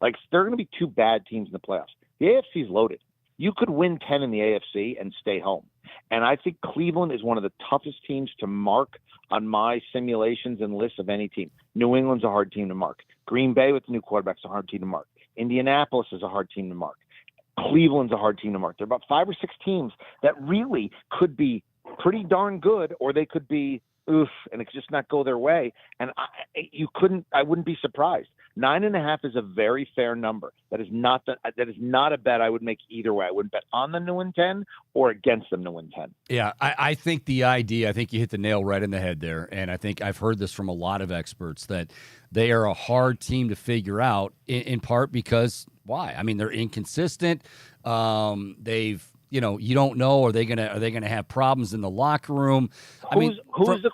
Like, there are going to be 2 bad teams in the playoffs. The AFC is loaded. You could win 10 in the AFC and stay home. And I think Cleveland is one of the toughest teams to mark on my simulations and lists of any team. New England's a hard team to mark. Green Bay with the new quarterback is a hard team to mark. Indianapolis is a hard team to mark. Cleveland's a hard team to mark. There are about 5 or 6 teams that really could be pretty darn good, or they could be oof, and it could just not go their way. And I wouldn't be surprised. 9.5 is a very fair number. That is not a bet I would make either way. I wouldn't bet on the new and 10 or against the new and 10. Yeah, I think the idea, I think you hit the nail right in the head there. And I think I've heard this from a lot of experts, that they are a hard team to figure out, in part because why? I mean, they're inconsistent. You don't know, are they gonna have problems in the locker room? Who's the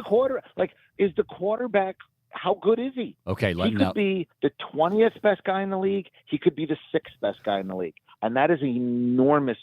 quarterback? Like, is the quarterback, how good is he? Okay, he could be the 20th best guy in the league. He could be the 6th best guy in the league, and that is an enormous,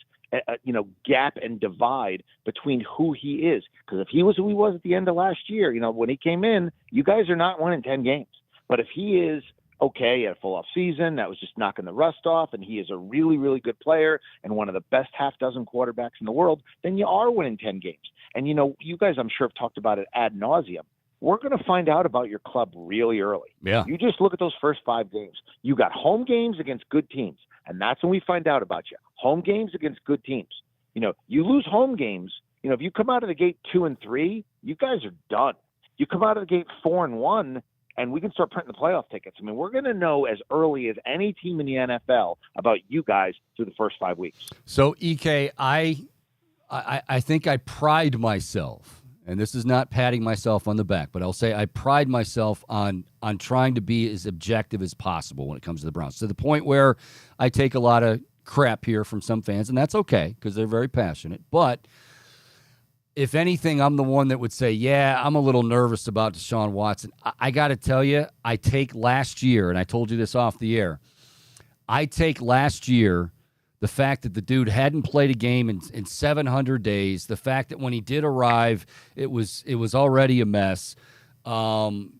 gap and divide between who he is. Because if he was who he was at the end of last year, when he came in, you guys are not winning 10 games. But if he is okay at a full off season, that was just knocking the rust off, and he is a really, really good player and one of the best half dozen quarterbacks in the world, then you are winning 10 games. And you guys, I'm sure, have talked about it ad nauseum. We're going to find out about your club really early. Yeah. You just look at those first 5 games. You got home games against good teams, and that's when we find out about you. Home games against good teams. You lose home games. If you come out of the gate 2-3, you guys are done. You come out of the gate 4-1, and we can start printing the playoff tickets. I mean, we're going to know as early as any team in the NFL about you guys through the first 5 weeks. So, EK, I think I pride myself, and this is not patting myself on the back, but I'll say I pride myself on trying to be as objective as possible when it comes to the Browns, to the point where I take a lot of crap here from some fans, and that's okay because they're very passionate. But if anything, I'm the one that would say, yeah, I'm a little nervous about Deshaun Watson. I got to tell you, I take last year, and I told you this off the air, I take last year, the fact that the dude hadn't played a game in 700 days, the fact that when he did arrive, it was already a mess. Kevin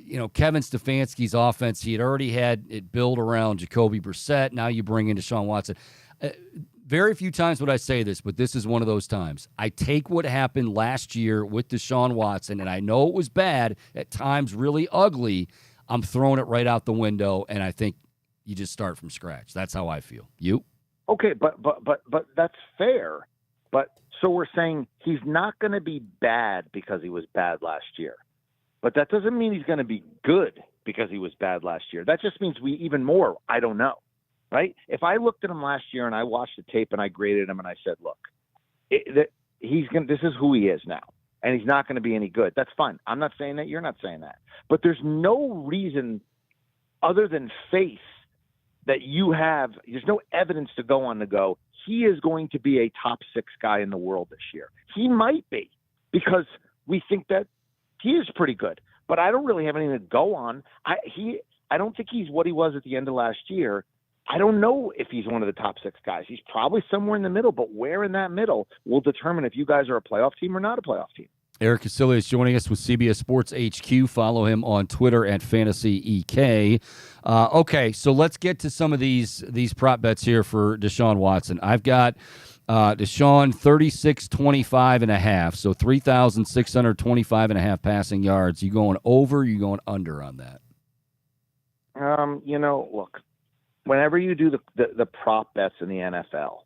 Stefanski's offense, he had already had it built around Jacoby Brissett. Now you bring in Deshaun Watson. Very few times would I say this, but this is one of those times. I take what happened last year with Deshaun Watson, and I know it was bad, at times really ugly. I'm throwing it right out the window, and I think you just start from scratch. That's how I feel. You? Okay, but that's fair. But so we're saying he's not going to be bad because he was bad last year. But that doesn't mean he's going to be good because he was bad last year. That just means even more, I don't know. Right? If I looked at him last year and I watched the tape and I graded him and I said, look, this is who he is now, and he's not going to be any good. That's fine. I'm not saying that. You're not saying that. But there's no reason other than faith that you have. There's no evidence to go on to go, he is going to be a top 6 guy in the world this year. He might be because we think that he is pretty good. But I don't really have anything to go on. I don't think he's what he was at the end of last year. I don't know if he's one of the top 6 guys. He's probably somewhere in the middle, but where in that middle will determine if you guys are a playoff team or not a playoff team. Erik Kuselias joining us with CBS Sports HQ. Follow him on Twitter at FantasyEK. Okay, so let's get to some of these prop bets here for Deshaun Watson. I've got Deshaun 36.25.5, so 3,625.5 passing yards. You going over? You going under on that? Look. Whenever you do the prop bets in the NFL, all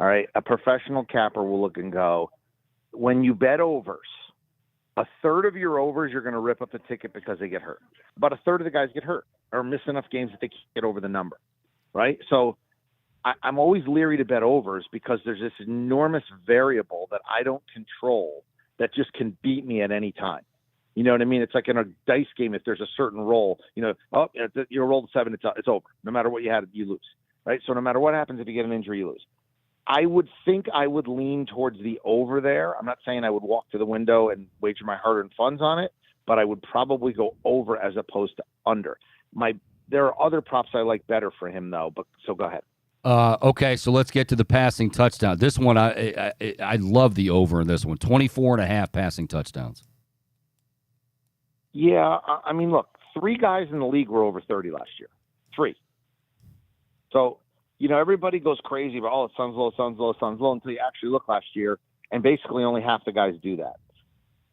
right, a professional capper will look and go, when you bet overs, a third of your overs, you're going to rip up the ticket because they get hurt. About a third of the guys get hurt or miss enough games that they can't get over the number, right? So I'm always leery to bet overs because there's this enormous variable that I don't control that just can beat me at any time. You know what I mean? It's like in a dice game, if there's a certain roll, you rolled 7, it's over. No matter what you had, you lose, right? So no matter what happens, if you get an injury, you lose. I would think I would lean towards the over there. I'm not saying I would walk to the window and wager my hard-earned funds on it, but I would probably go over as opposed to under. There are other props I like better for him, though, so go ahead. Okay, so let's get to the passing touchdown. This one, I love the over in this one, 24.5 passing touchdowns. Yeah, I mean, look, 3 guys in the league were over 30 last year. 3. So, everybody goes crazy about, it sounds low until you actually look last year, and basically only half the guys do that.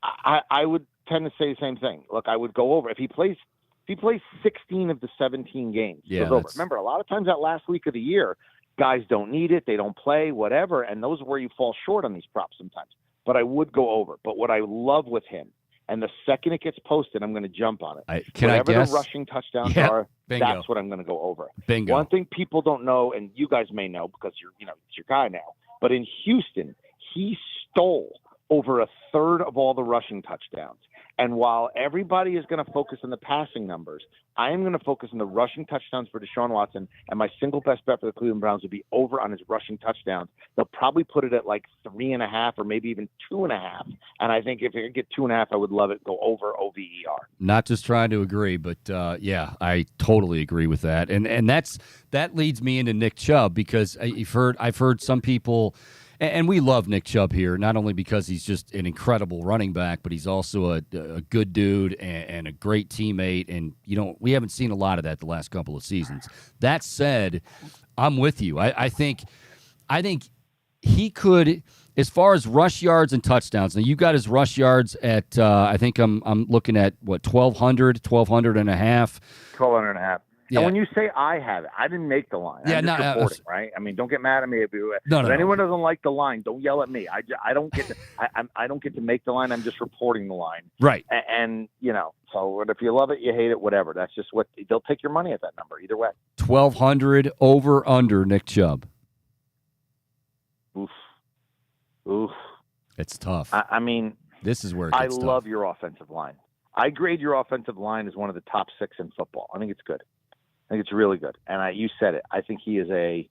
I would tend to say the same thing. Look, I would go over. If he plays 16 of the 17 games, goes over. Remember, a lot of times that last week of the year, guys don't need it, they don't play, whatever, and those are where you fall short on these props sometimes. But I would go over. But what I love with him, and the second it gets posted, I'm going to jump on it. Whatever the rushing touchdowns are, bingo. That's what I'm going to go over. Bingo. One thing people don't know, and you guys may know because it's your guy now, but in Houston, he stole over a third of all the rushing touchdowns. And while everybody is going to focus on the passing numbers, I am going to focus on the rushing touchdowns for Deshaun Watson, and my single best bet for the Cleveland Browns would be over on his rushing touchdowns. They'll probably put it at like 3.5 or maybe even 2.5. And I think if it could get 2.5, I would love it. Go over OVER. Not just trying to agree, but yeah, I totally agree with that. And that leads me into Nick Chubb, because I've heard some people. And we love Nick Chubb here, not only because he's just an incredible running back, but he's also a good dude and a great teammate. And we haven't seen a lot of that the last couple of seasons. That said, I'm with you. I think he could, as far as rush yards and touchdowns. Now you got his rush yards at I think I'm looking at 1,200 and a half. 1,200 and a half. Yeah. And when you say I have it, I didn't make the line. Yeah, I'm just reporting, right? I mean, don't get mad at me if anyone doesn't like the line. Don't yell at me. I don't get to I don't get to make the line. I'm just reporting the line. Right. And so if you love it, you hate it, whatever. That's just what they'll take your money at that number either way. 1,200 over under Nick Chubb. Oof. It's tough. I mean, this is where it gets tough. I love your offensive line. I grade your offensive line as one of the top 6 in football. I think it's good. I think it's really good. And you said it. I think he is a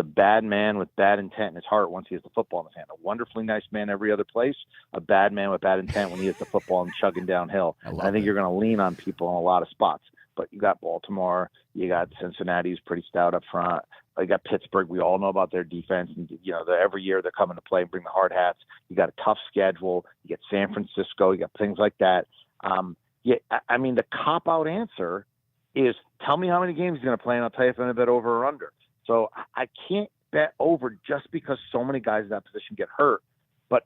bad man with bad intent in his heart once he has the football in his hand. A wonderfully nice man every other place. A bad man with bad intent when he has the football and chugging downhill. I think you're going to lean on people in a lot of spots. But you got Baltimore. You got Cincinnati, who's pretty stout up front. You got Pittsburgh. We all know about their defense. And, every year they're coming to play and bring the hard hats. You got a tough schedule. You get San Francisco. You got things like that. I mean, the cop-out answer is tell me how many games he's going to play, and I'll tell you if I'm going to bet over or under. So I can't bet over just because so many guys in that position get hurt. But,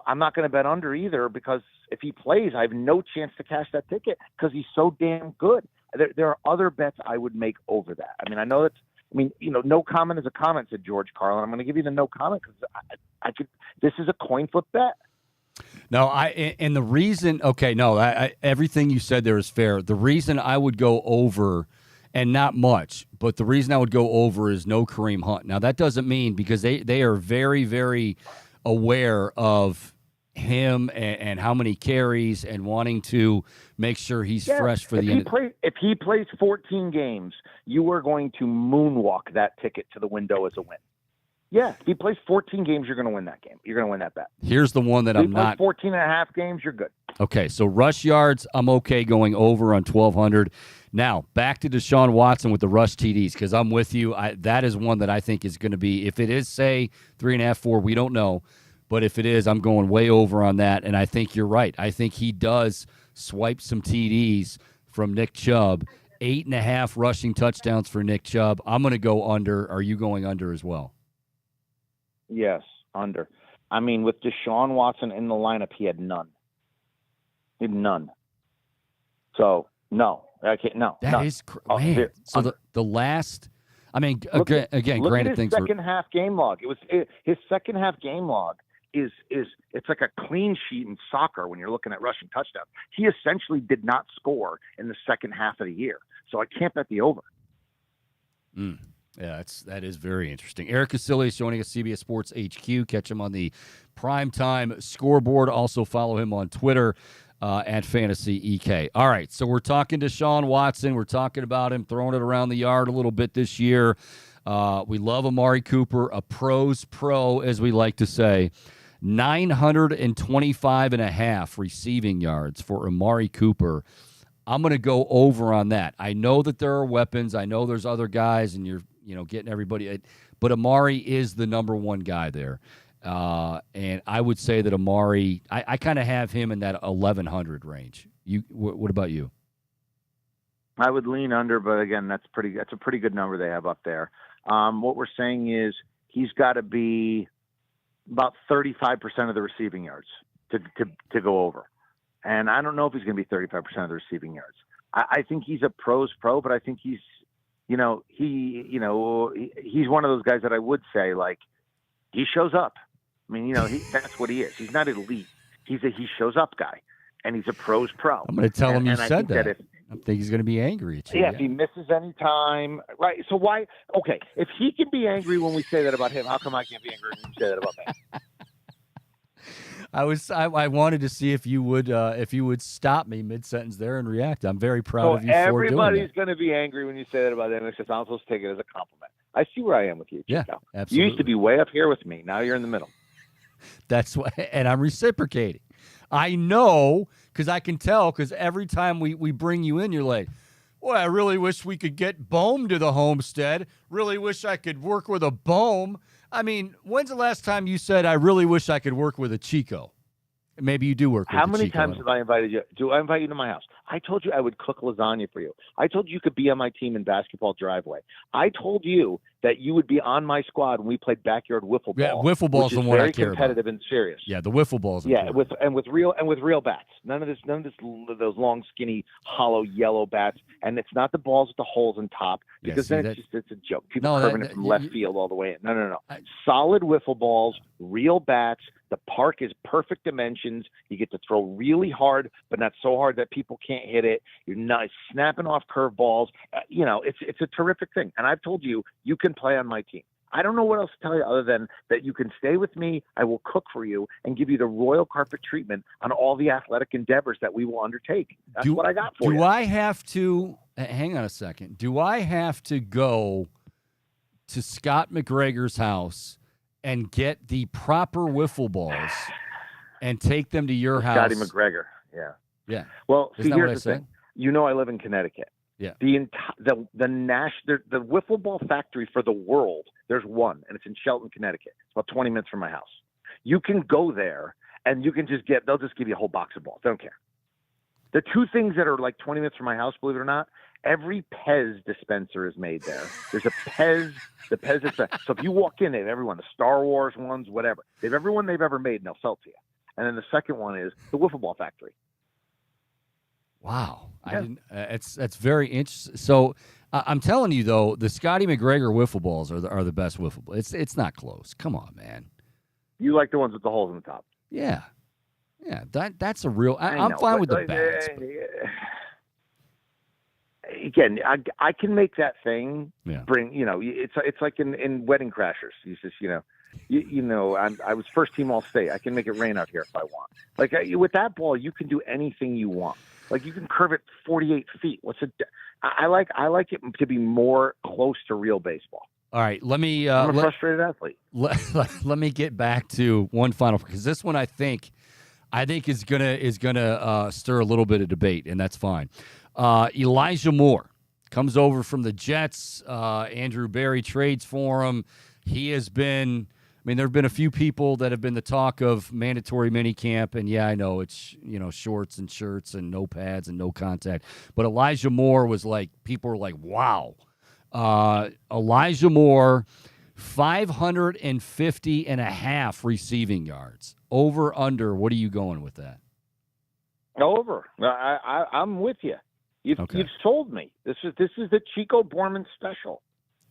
I'm not going to bet under either because if he plays, I have no chance to cash that ticket because he's so damn good. There are other bets I would make over that. I mean, I know no comment is a comment, said George Carlin. I'm going to give you the no comment because this is a coin flip bet. No, and the reason, everything you said there is fair. The reason I would go over, and not much, but the reason I would go over is no Kareem Hunt. Now, that doesn't mean because they are very, very aware of him and how many carries and wanting to make sure he's fresh for the end. If he plays 14 games, you are going to moonwalk that ticket to the window as a win. Yeah, if he plays 14 games, you're going to win that game. You're going to win that bet. Here's the one that I'm not. 14 and a half games, you're good. Okay, so rush yards, I'm okay going over on 1,200. Now, back to Deshaun Watson with the rush TDs, because I'm with you. That is one that I think is going to be, if it is, say, 3.5, 4, we don't know. But if it is, I'm going way over on that, and I think you're right. I think he does swipe some TDs from Nick Chubb. 8.5 rushing touchdowns for Nick Chubb. I'm going to go under. Are you going under as well? Yes, under. I mean, with Deshaun Watson in the lineup, he had none. He had none. So, no. I can't, no. That none. is man. So the last, I mean, again, granted, things second half game log. His second half game log is it's like a clean sheet in soccer when you're looking at rushing touchdowns. He essentially did not score in the second half of the year. So I can't bet the over. Yeah, that is very interesting. Erik Kuselias joining us, CBS Sports HQ. Catch him on the Primetime Scoreboard. Also follow him on Twitter at Fantasy EK. All right, so we're talking to Deshaun Watson. We're talking about him throwing it around the yard a little bit this year. We love Amari Cooper, a pro's pro, as we like to say. 925.5 receiving yards for Amari Cooper. I'm going to go over on that. I know that there are weapons. I know there's other guys, and you're getting everybody. But Amari is the number one guy there. And I would say that Amari, I kind of have him in that 1,100 range. What about you? I would lean under, but again, that's a pretty good number they have up there. What we're saying is he's got to be about 35% of the receiving yards to go over. And I don't know if he's going to be 35% of the receiving yards. I think he's a pro's pro, but I think he's one of those guys that I would say, like, he shows up. I mean, that's what he is. He's not elite. He shows up guy, and he's a pro's pro. I'm going to tell him you said that. I think he's going to be angry at you. Yeah, if he misses any time, right? So why? Okay, if he can be angry when we say that about him, how come I can't be angry when you say that about me? I wanted to see if you would stop me mid-sentence there and react. I'm very proud of you for doing that. Everybody's going to be angry when you say that about them. It's just I'm supposed to take it as a compliment. I see where I am with you, Chico. Yeah, absolutely. You used to be way up here with me. Now you're in the middle. That's why, and I'm reciprocating. I know because I can tell because every time we bring you in, you're like, boy, I really wish we could get Bohm to the homestead. Really wish I could work with a Bohm. I mean, when's the last time you said, I really wish I could work with a Chico? Maybe you do work with a Chico. How many times have I invited you? Do I invite you to my house? I told you I would cook lasagna for you. I told you could be on my team in basketball driveway. I told you that you would be on my squad when we played backyard wiffle ball. Yeah, wiffle ball's which is the one I very care about. competitive and serious. Yeah, the wiffle ball's yeah, important. with real bats. None of this those long, skinny, hollow yellow bats. And it's not the balls with the holes in top, because then it's a joke. People curving it from left field all the way in. No. Solid wiffle balls, real bats. The park is perfect dimensions. You get to throw really hard, but not so hard that people can't hit it. You're not snapping off curveballs. It's a terrific thing. And I've told you, you can play on my team. I don't know what else to tell you other than that you can stay with me. I will cook for you and give you the royal carpet treatment on all the athletic endeavors that we will undertake. That's what I got for you. Do I have to – hang on a second. Do I have to go to Scott McGregor's house and get the proper wiffle balls and take them to your house? Scotty McGregor, yeah. Yeah. Well, Isn't that here's what I the said? thing. You know I live in Connecticut. Yeah. The wiffle ball factory for the world, there's one, and it's in Shelton, Connecticut. It's about 20 minutes from my house. You can go there, and you can they'll just give you a whole box of balls. They don't care. The two things that are like 20 minutes from my house, believe it or not, every Pez dispenser is made there. There's a Pez, the Pez dispenser. So if you walk in, they have everyone, the Star Wars ones, whatever. They have everyone they've ever made, and they'll sell it to you. And then the second one is the wiffle ball factory. Wow. Yeah. I didn't. That's very interesting. So I'm telling you though, the Scotty McGregor wiffle balls are the best wiffle balls. It's not close. Come on, man. You like the ones with the holes in the top? Yeah. That's a real. I'm fine with the bats. Again, I can make that thing bring. It's like in Wedding Crashers. You just I was first team All-State. I can make it rain out here if I want. Like with that ball, you can do anything you want. Like you can curve it 48 feet. I like it to be more close to real baseball. All right, let me. I'm a frustrated athlete. Let me get back to one final, because this one I think is gonna stir a little bit of debate, and that's fine. Elijah Moore comes over from the Jets. Andrew Berry trades for him. He has been. I mean, there have been a few people that have been the talk of mandatory minicamp, and I know it's, shorts and shirts and no pads and no contact. But Elijah Moore was like, people were like, wow. Elijah Moore, 550.5 receiving yards. Over, under, what are you going with that? Over. I'm with you. You've sold me. This is the Chico Bormann special.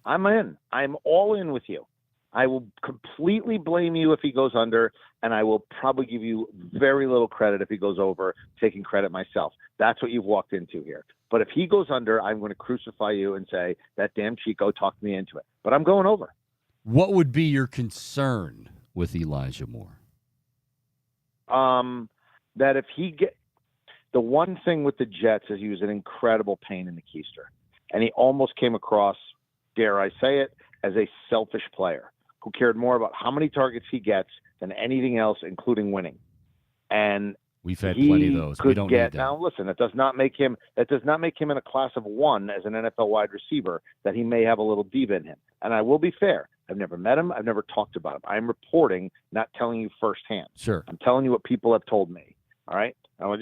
I'm in. I'm all in with you. I will completely blame you if he goes under, and I will probably give you very little credit if he goes over, taking credit myself. That's what you've walked into here. But if he goes under, I'm going to crucify you and say, that damn Chico talked me into it. But I'm going over. What would be your concern with Elijah Moore? That if the one thing with the Jets is he was an incredible pain in the keister. And he almost came across, dare I say it, as a selfish player who cared more about how many targets he gets than anything else, including winning. And we've had plenty of those. We don't need that. Now, listen, that does not make him in a class of one as an NFL wide receiver, that he may have a little diva in him. And I will be fair. I've never met him. I've never talked about him. I'm reporting, not telling you firsthand. Sure. I'm telling you what people have told me. All right. To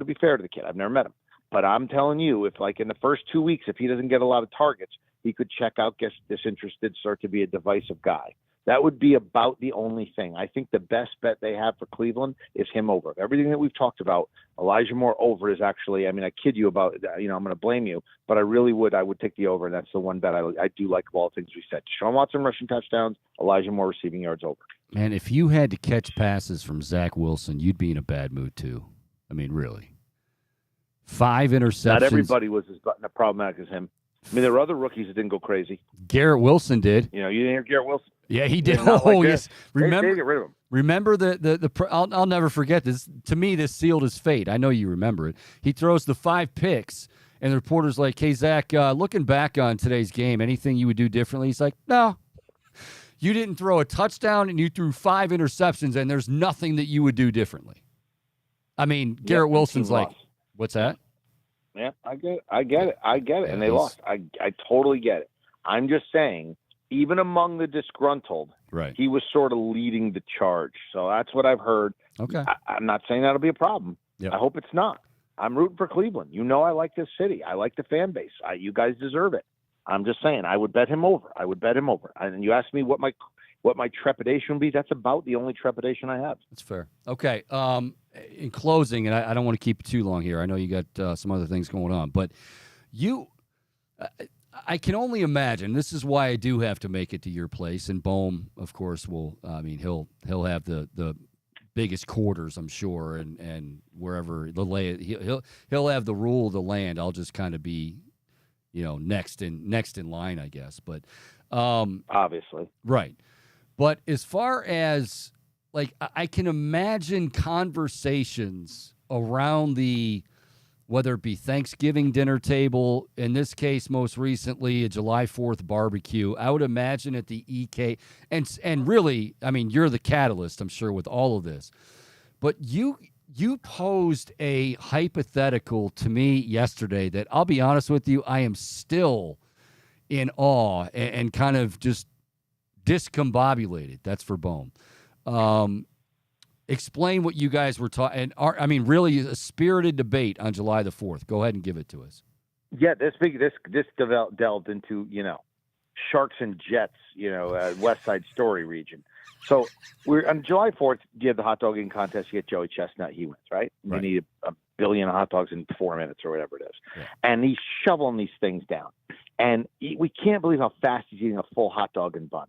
be fair to the kid, I've never met him. But I'm telling you, if like in the first 2 weeks, if he doesn't get a lot of targets, he could check out, get disinterested, start to be a divisive guy. That would be about the only thing. I think the best bet they have for Cleveland is him over. Everything that we've talked about, Elijah Moore over is actually, I kid you about, I'm going to blame you, but I would take the over, and that's the one bet I do like of all the things we said. Deshaun Watson rushing touchdowns, Elijah Moore receiving yards over. Man, if you had to catch passes from Zach Wilson, you'd be in a bad mood too. I mean, really. 5 interceptions. Not everybody was as problematic as him. There were other rookies that didn't go crazy. Garrett Wilson did. You didn't hear Garrett Wilson. Yeah, he did. Yes. Remember, get rid of him. Remember I'll never forget this. To me, this sealed his fate. I know you remember it. He throws the 5 picks, and the reporter's like, "Hey, Zach, looking back on today's game, anything you would do differently?" He's like, "No. You didn't throw a touchdown, and you threw 5 interceptions, and there's nothing that you would do differently." I mean, Garrett Wilson's like, "What's that?" Yeah, I get it. And they lost. I totally get it. I'm just saying, even among the disgruntled, right, he was sort of leading the charge. So that's what I've heard. Okay. I'm not saying that'll be a problem. Yep. I hope it's not. I'm rooting for Cleveland. You know I like this city. I like the fan base. You guys deserve it. I'm just saying, I would bet him over. And you asked me what my trepidation would be. That's about the only trepidation I have. That's fair. Okay. In closing, and I don't want to keep it too long here. I know you got some other things going on, but I can only imagine. This is why I do have to make it to your place. And Bohm, of course, will. I mean, he'll have the biggest quarters, I'm sure, and wherever the lay, he'll have the rule of the land. I'll just kind of be, next in line, I guess. But obviously, right. But as far as like, I can imagine conversations around whether it be Thanksgiving dinner table, in this case, most recently, a July 4th barbecue. I would imagine at the EK, and really, I mean, you're the catalyst, I'm sure, with all of this. But you posed a hypothetical to me yesterday that, I'll be honest with you, I am still in awe and kind of just discombobulated. That's for Bohm. Explain what you guys were talking. Really a spirited debate on July the 4th. Go ahead and give it to us. Yeah, this delved into Sharks and Jets, West Side Story region. So we're on July 4th. You have the hot dog eating contest. You get Joey Chestnut. He wins, right? Right. You need a billion hot dogs in 4 minutes or whatever it is. Yeah. And he's shoveling these things down, and we can't believe how fast he's eating a full hot dog and bun.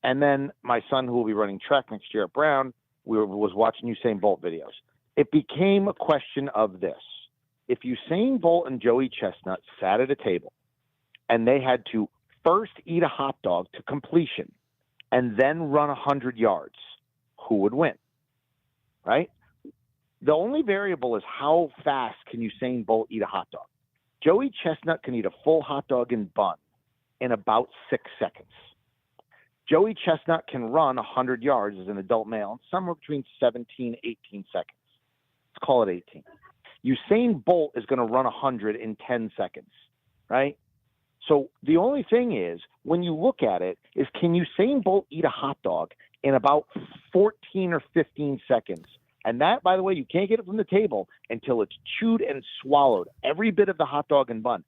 And then my son, who will be running track next year at Brown, was watching Usain Bolt videos. It became a question of this. If Usain Bolt and Joey Chestnut sat at a table and they had to first eat a hot dog to completion and then run 100 yards, who would win? Right? The only variable is how fast can Usain Bolt eat a hot dog. Joey Chestnut can eat a full hot dog and bun in about 6 seconds. Joey Chestnut can run 100 yards as an adult male in somewhere between 17, 18 seconds. Let's call it 18. Usain Bolt is going to run 100 in 10 seconds, right? So the only thing is, when you look at it, is can Usain Bolt eat a hot dog in about 14 or 15 seconds? And that, by the way, you can't get it from the table until it's chewed and swallowed, every bit of the hot dog and bun.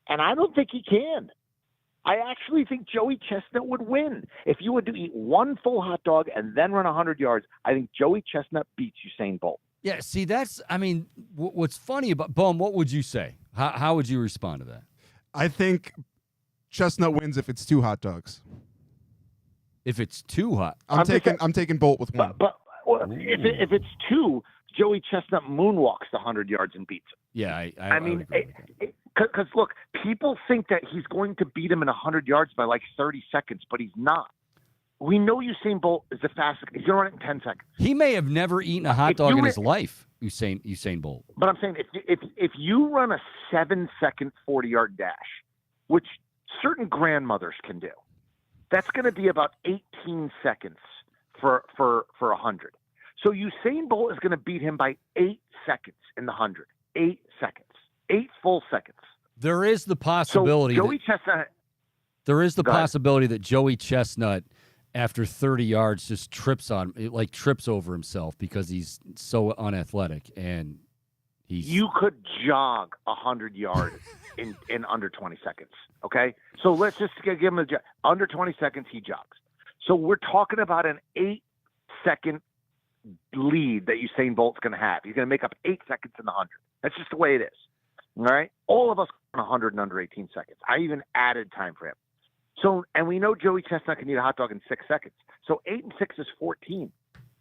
And I don't think he can. I actually think Joey Chestnut would win. If you were to eat one full hot dog and then run 100 yards, I think Joey Chestnut beats Usain Bolt. Yeah, see, what's funny about Bohm, what would you say? How would you respond to that? I think Chestnut wins if it's 2 hot dogs. If it's too hot, I'm taking Bolt with one. But if it's 2, Joey Chestnut moonwalks the 100 yards and beats him. Yeah, I mean, because look, people think that he's going to beat him in 100 yards by like 30 seconds, but he's not. We know Usain Bolt is the fastest. He's going to run it in 10 seconds. He may have never eaten a hot dog in his life, Usain Bolt. But I'm saying if you run a 7-second 40-yard dash, which certain grandmothers can do, that's going to be about 18 seconds for 100. So Usain Bolt is going to beat him by 8 seconds in the 100. 8 seconds. 8 full seconds. There is the possibility. So Joey Chestnut. There is the possibility that Joey Chestnut, after 30 yards, just trips over himself because he's so unathletic, and You could jog 100 yards in under 20 seconds. Okay, so let's just give him under 20 seconds. He jogs. So we're talking about an 8-second lead that Usain Bolt's going to have. He's going to make up 8 seconds in the 100. That's just the way it is. All right? All of us run 100 in under 18 seconds. I even added time for him. So, and we know Joey Chestnut can eat a hot dog in 6 seconds. So 8 and 6 is 14.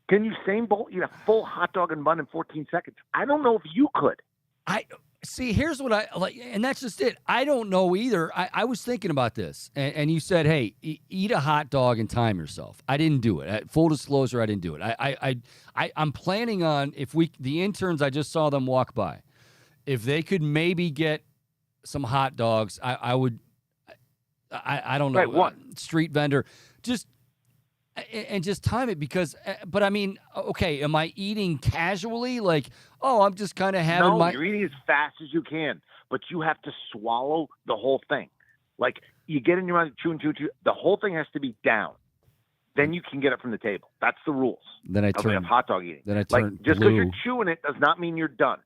Can Usain Bolt eat a full hot dog and bun in 14 seconds? I don't know if you could. See, here's what I like, and that's just it. I don't know either. I was thinking about this, and you said, hey, eat a hot dog and time yourself. I didn't do it. Full disclosure, I didn't do it. I'm planning on, the interns, I just saw them walk by. If they could maybe get some hot dogs, I would, I don't know, right, what? Street vendor, just time it because, but I mean, okay, am I eating casually? Like, oh, I'm just kind of having you're eating as fast as you can, but you have to swallow the whole thing. Like, you get in your mouth, chew, the whole thing has to be down. Then you can get it from the table. That's the rules. Then I turn of hot dog eating. Then I turn just because you're chewing it does not mean you're done.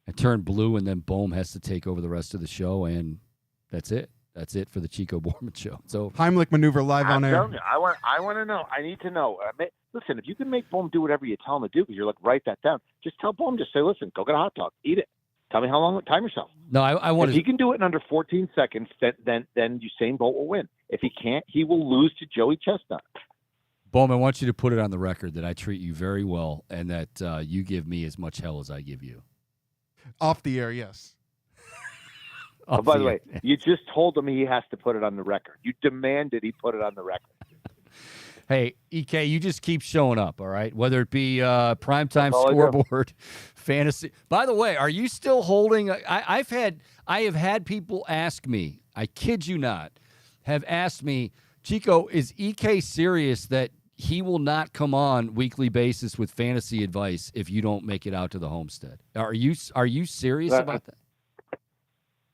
I turn blue, and then Bohm has to take over the rest of the show, and that's it. That's it for the Chico Bormann show. So Heimlich maneuver live on air. You, I want to know. I need to know. Listen, if you can make Bohm do whatever you tell him to do, because you're like, write that down. Just tell Bohm. Just say, listen, go get a hot dog, eat it. Tell me how long. Time yourself. No, I want. If he can do it in under 14 seconds, then Usain Bolt will win. If he can't, he will lose to Joey Chestnut. Bohm, I want you to put it on the record that I treat you very well, and that you give me as much hell as I give you. Off the air, yes. Oh, by the way, you just told him he has to put it on the record. You demanded he put it on the record. Hey, EK, you just keep showing up, all right? Whether it be primetime scoreboard, fantasy. By the way, are you still holding? I have had people ask me. I kid you not, have asked me, Chico, is EK serious that he will not come on weekly basis with fantasy advice if you don't make it out to the homestead? Are you serious about that?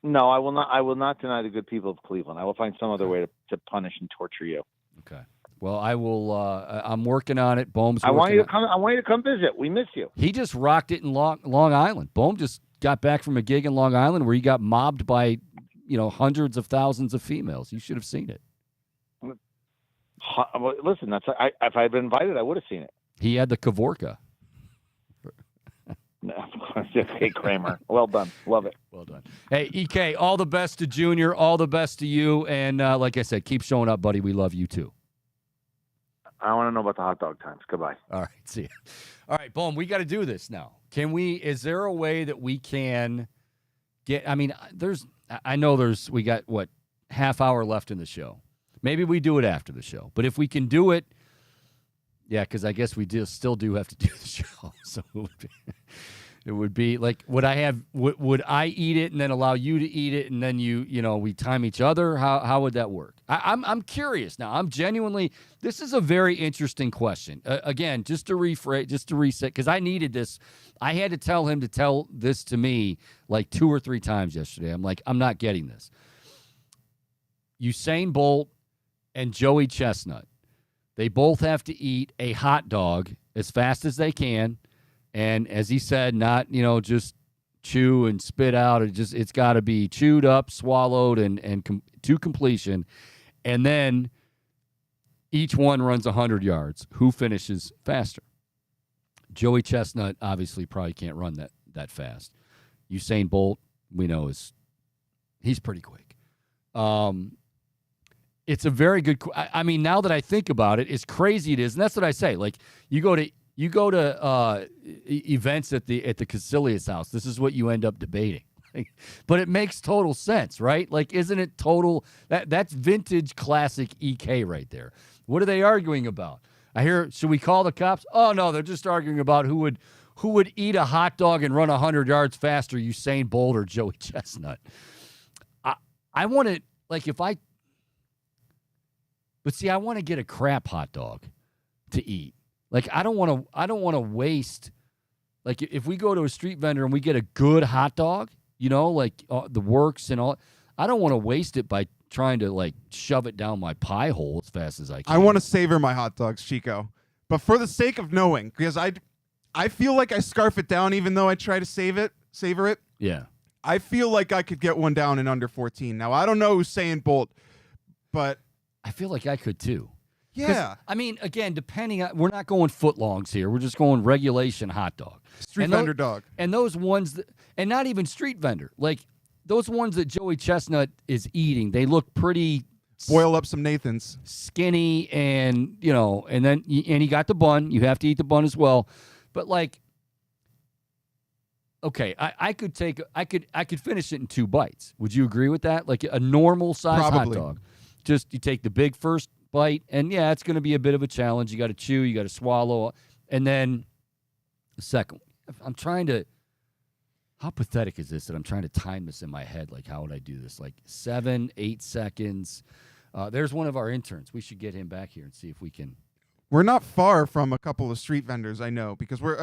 No, I will not. I will not deny the good people of Cleveland. I will find some other way to punish and torture you. Okay. Well, I will. I'm working on it. Bohm's. I want you to come. I want you to come visit. We miss you. He just rocked it in Long Island. Bohm just got back from a gig in Long Island where he got mobbed by, hundreds of thousands of females. You should have seen it. Listen, if I had been invited, I would have seen it. He had the Kavorka. Hey, Kramer. Well done. Love it. Well done. Hey, EK, all the best to Junior. All the best to you. And like I said, keep showing up, buddy. We love you too. I want to know about the hot dog times. Goodbye. All right. See you. All right, Bohm, we got to do this now. Is there a way that we can get, we got, half hour left in the show. Maybe we do it after the show. But if we can do it, yeah, because I guess we still do have to do the show. So it would be like, would I eat it and then allow you to eat it and then we time each other? How would that work? I'm curious now. I'm genuinely, this is a very interesting question. Again, just to reset, because I needed this. I had to tell him to tell this to me like 2 or 3 times yesterday. I'm like, I'm not getting this. Usain Bolt and Joey Chestnut. They both have to eat a hot dog as fast as they can. And as he said, not, just chew and spit out. It's got to be chewed up, swallowed, and to completion. And then each one runs 100 yards. Who finishes faster? Joey Chestnut obviously probably can't run that fast. Usain Bolt, we know, he's pretty quick. It's a very good. I mean, now that I think about it, as crazy it is, and that's what I say. Like you go to events at the Kuselias house. This is what you end up debating. But it makes total sense, right? Like, isn't it total? That's vintage classic EK right there. What are they arguing about? I hear. Should we call the cops? Oh no, they're just arguing about who would eat a hot dog and run 100 yards faster, Usain Bolt or Joey Chestnut. I want to But see, I want to get a crap hot dog to eat. Like I don't want to waste. Like if we go to a street vendor and we get a good hot dog, the works and all, I don't want to waste it by trying to shove it down my pie hole as fast as I can. I want to savor my hot dogs, Chico. But for the sake of knowing, because I feel like I scarf it down even though I try to savor it. Yeah. I feel like I could get one down in under 14. Now, I don't know who's saying Bolt, but I feel like I could too. Yeah. I mean, again, depending on, we're not going footlongs here. We're just going regulation hot dog. Street vendor dog. And those ones, and not even street vendor. Like, those ones that Joey Chestnut is eating, they look pretty... Boil up some Nathans. Skinny and, and then, and he got the bun. You have to eat the bun as well. But, okay, I could finish it in 2 bites. Would you agree with that? Like a normal size hot dog. Just you take the big first bite, and yeah, it's going to be a bit of a challenge. You got to chew, you got to swallow, and then the second. I'm trying to. How pathetic is this that I'm trying to time this in my head? Like, how would I do this? Like 7, 8 seconds. There's one of our interns. We should get him back here and see if we can. We're not far from a couple of street vendors, I know, because we're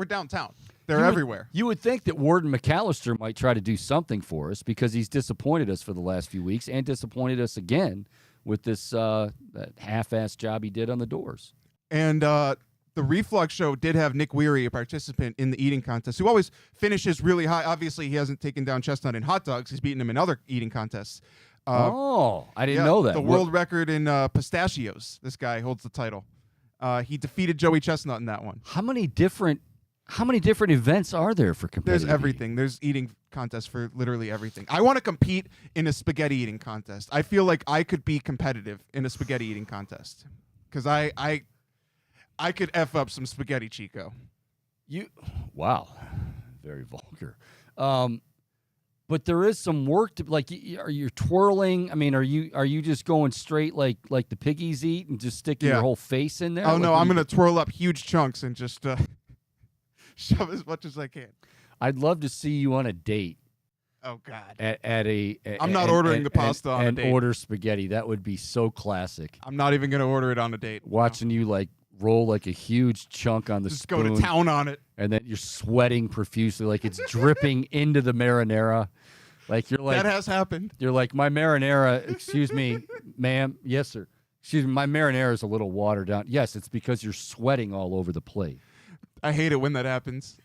downtown. They're everywhere. You would think that Warden McAllister might try to do something for us because he's disappointed us for the last few weeks and disappointed us again with this that half-assed job he did on the doors. And the Reflux Show did have Nick Weary, a participant in the eating contest, who always finishes really high. Obviously, he hasn't taken down Chestnut in hot dogs. He's beaten him in other eating contests. I didn't know that. The world record in pistachios. This guy holds the title. He defeated Joey Chestnut in that one. How many different events are there for competitive There's everything. eating? There's eating contests for literally everything. I want to compete in a spaghetti eating contest. I feel like I could be competitive in a spaghetti eating contest because I could F up some spaghetti, Chico. Wow, very vulgar. But there is some work to, like, are you twirling? I mean, are you just going straight like the piggies eat and just sticking your whole face in there? Oh, no, I'm going to twirl up huge chunks and just shove as much as I can. I'd love to see you on a date. Oh, God. I'm not ordering the pasta on a date. And order spaghetti. That would be so classic. I'm not even going to order it on a date. Watching you, like, roll like a huge chunk on the spoon. Just go to town on it. And then you're sweating profusely, like it's dripping into the marinara. Like you're like that has happened. You're like, my marinara, excuse me, ma'am. Yes, sir. Excuse me, my marinara is a little watered down. Yes, it's because you're sweating all over the plate. I hate it when that happens.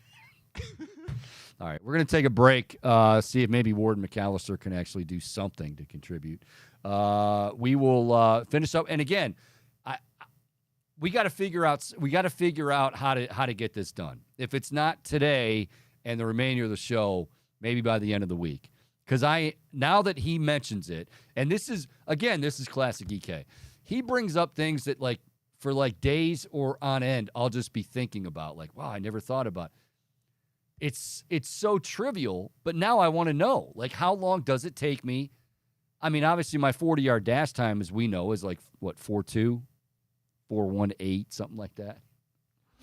All right, we're going to take a break, see if maybe Warden McAllister can actually do something to contribute. We will finish up. And again, we got to figure out how to get this done. If it's not today and the remainder of the show, maybe by the end of the week. Because now that he mentions it, and this is classic EK. He brings up things that, like, for like days or on end, I'll just be thinking about, like, wow, I never thought about. It's so trivial, but now I want to know, like, how long does it take me? I mean, obviously my 40-yard dash time, as we know, is like, what, 4.2, 4.18, something like that.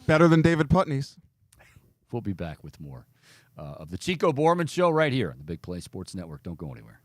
Better than David Putney's. We'll be back with more of the Chico Bormann Show right here on the Big Play Sports Network. Don't go anywhere.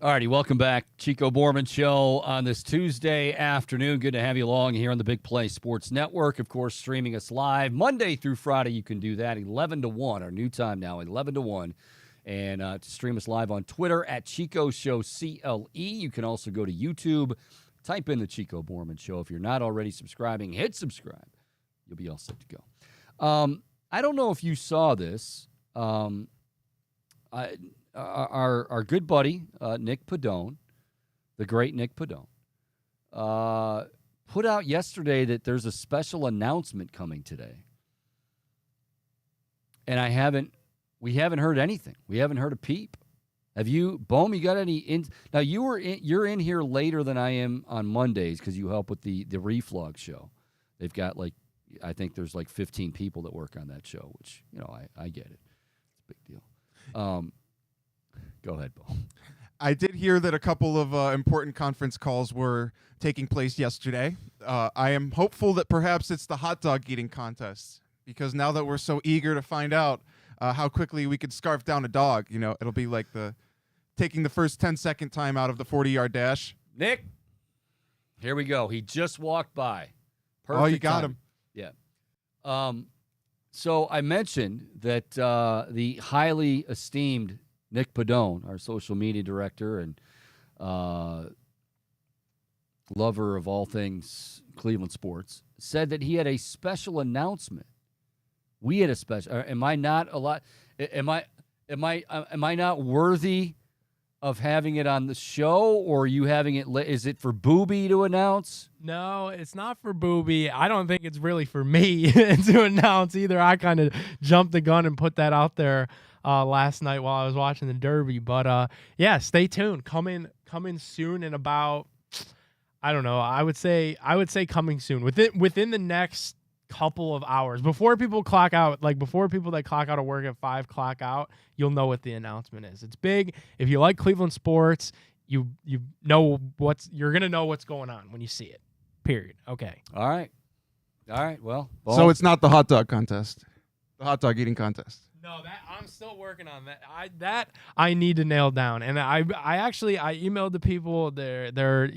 All righty, welcome back. Chico Bormann Show on this Tuesday afternoon. Good to have you along here on the Big Play Sports Network. Of course, streaming us live Monday through Friday. You can do that 11 to 1, our new time now, 11 to 1. And to stream us live on Twitter at Chico Show CLE. You can also go to YouTube, type in the Chico Bormann Show. If you're not already subscribing, hit subscribe. You'll be all set to go. I don't know if you saw this. Our good buddy, Nick Padone, the great Nick Padone, put out yesterday that there's a special announcement coming today. And we haven't heard anything. We haven't heard a peep. Have you, Bohm, you got any now you're in here later than I am on Mondays because you help with the Reflog show. They've got I think there's 15 people that work on that show, which, I get it. It's a big deal. Go ahead, Bo. I did hear that a couple of important conference calls were taking place yesterday. I am hopeful that perhaps it's the hot dog eating contest, because now that we're so eager to find out how quickly we could scarf down a dog, it'll be like taking the first 10-second time out of the 40-yard dash. Nick, here we go. He just walked by. Perfect. Oh, you got time. him. Yeah. So I mentioned that the highly esteemed Nick Padone, our social media director and lover of all things Cleveland sports, said that he had a special announcement. We had a special. Am I not a lot? Am I not worthy of having it on the show, or are you having it? Is it for Booby to announce? No, it's not for Booby. I don't think it's really for me to announce either. I kind of jumped the gun and put that out there last night while I was watching the Derby. But yeah, stay tuned. Coming soon in about, I don't know. I would say coming soon within the next couple of hours before people clock out. Before people that clock out of work at 5 clock out, you'll know what the announcement is. It's big. If you like Cleveland sports, you're gonna know what's going on when you see it. Period. Okay. All right. Well, So it's not the hot dog contest, the hot dog eating contest. No, I'm still working on that. I need to nail down. And I emailed the people. They're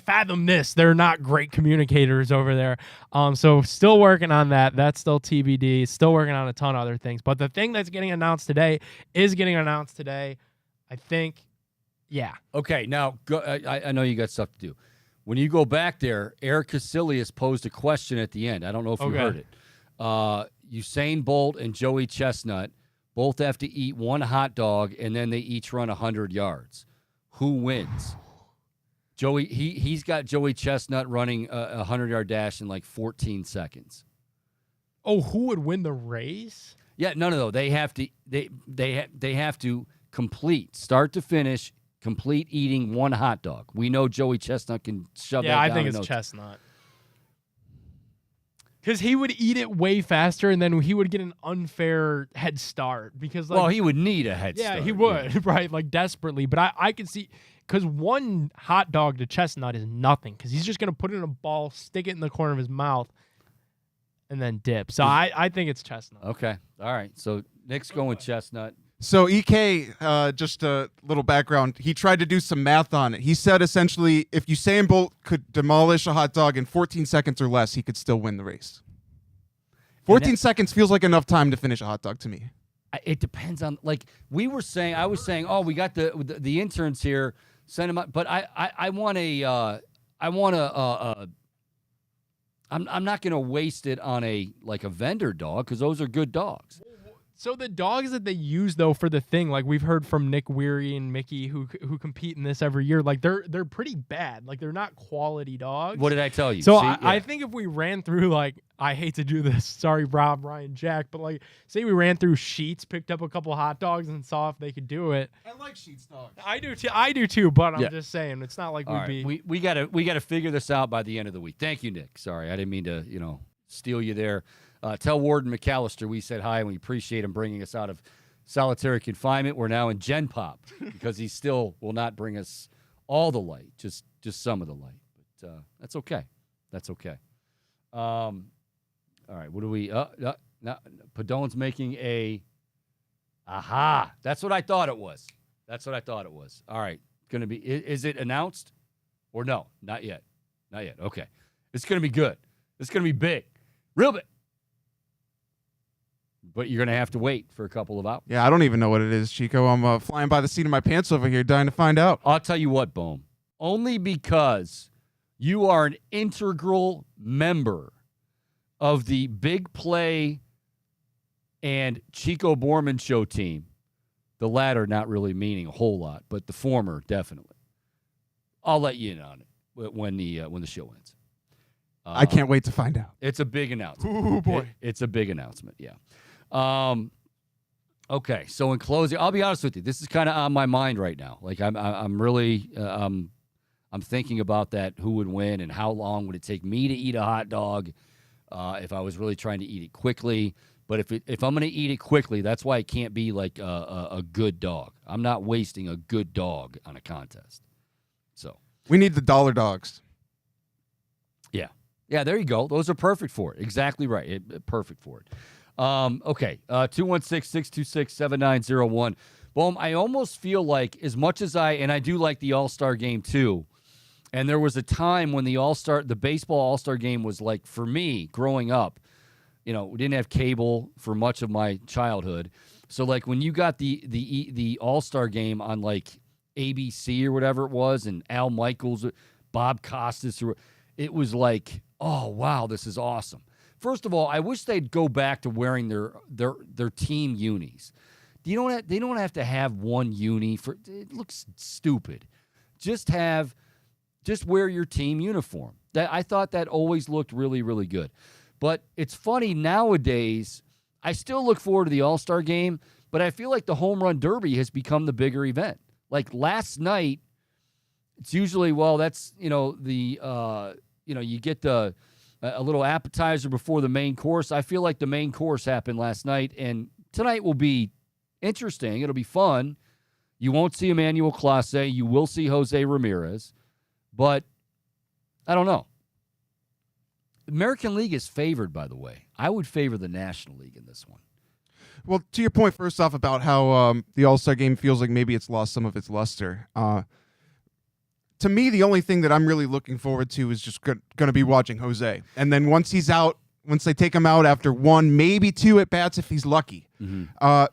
fathom this. They're not great communicators over there. So still working on that. That's still TBD. Still working on a ton of other things. But the thing that's getting announced today is getting announced today. I think, yeah. Okay, now go, I know you got stuff to do. When you go back there, Erik Kuselias posed a question at the end. I don't know if you heard it. Usain Bolt and Joey Chestnut both have to eat one hot dog, and then they each run 100 yards. Who wins? Joey, he's got Joey Chestnut running a 100-yard dash in 14 seconds. Oh, who would win the race? Yeah, no. They have to they have to complete start to finish, complete eating one hot dog. We know Joey Chestnut can shove that down. Yeah, I think it's Chestnut. Because he would eat it way faster, and then he would get an unfair head start. Because he would need a head start. Yeah, he would, right? Desperately. But I could see, because one hot dog to Chestnut is nothing. Because he's just going to put it in a ball, stick it in the corner of his mouth, and then dip. So I think it's Chestnut. Okay. All right. So Nick's going Chestnut. So EK, just a little background, he tried to do some math on it. He said essentially if Usain Bolt could demolish a hot dog in 14 seconds or less, he could still win the race. 14 seconds feels like enough time to finish a hot dog to me. It depends on, I was saying, oh, we got the interns here, send them up. But I'm not going to waste it on a vendor dog, because those are good dogs. So the dogs that they use though for the thing, we've heard from Nick Weary and Mickey who compete in this every year, they're pretty bad. They're not quality dogs. What did I tell you? So I think if we ran through I hate to do this, sorry Rob, Ryan, Jack, but say we ran through Sheets, picked up a couple hot dogs and saw if they could do it. I like Sheets dogs. I do too, but I'm just saying it's not like we'd be. We gotta figure this out by the end of the week. Thank you, Nick. Sorry, I didn't mean to steal you there. Tell Warden McAllister we said hi and we appreciate him bringing us out of solitary confinement. We're now in Gen Pop because he still will not bring us all the light, just some of the light. But that's okay. That's okay. All right, what do we? Now Padone's making a. Aha! That's what I thought it was. That's what I thought it was. All right. Going to be, is it announced or no? Not yet. Not yet. Okay. It's going to be good. It's going to be big. Real big. But you're going to have to wait for a couple of hours. Yeah, I don't even know what it is, Chico. I'm flying by the seat of my pants over here, dying to find out. I'll tell you what, Bohm. Only because you are an integral member of the Big Play and Chico Bormann show team. The latter not really meaning a whole lot, but the former definitely. I'll let you in on it when the show ends. I can't wait to find out. It's a big announcement. Ooh, boy. It's a big announcement, yeah. Okay, so in closing, I'll be honest with you. This is kind of on my mind right now. Like I'm really I'm thinking about that, who would win and how long would it take me to eat a hot dog if I was really trying to eat it quickly. But if I'm going to eat it quickly, that's why it can't be like a good dog. I'm not wasting a good dog on a contest. So we need the dollar dogs. Yeah. Yeah, there you go. Those are perfect for it. Exactly right. Perfect for it. Okay, 216-626-7901. Boom, I almost feel like as much as I do like the All-Star game too, and there was a time when the baseball All-Star game was like, for me, growing up, we didn't have cable for much of my childhood. So like when you got the All-Star game on like ABC or whatever it was, and Al Michaels, Bob Costas, it was like, oh, wow, this is awesome. First of all, I wish they'd go back to wearing their team unis. They don't have to have one uni for it. Looks stupid. Just wear your team uniform. I thought that always looked really, really good. But it's funny nowadays. I still look forward to the All-Star game, but I feel like the Home Run Derby has become the bigger event. Like last night, it's usually that's you get a little appetizer before the main course. I feel like the main course happened last night, and tonight will be interesting. It'll be fun. You won't see Emmanuel Clase. You will see Jose Ramirez, but I don't know. American League is favored, by the way. I would favor the National League in this one. Well, to your point, first off, about how the All-Star game feels like maybe it's lost some of its luster. To me, the only thing that I'm really looking forward to is just going to be watching Jose. And then once he's out, once they take him out after one, maybe two at-bats if he's lucky, I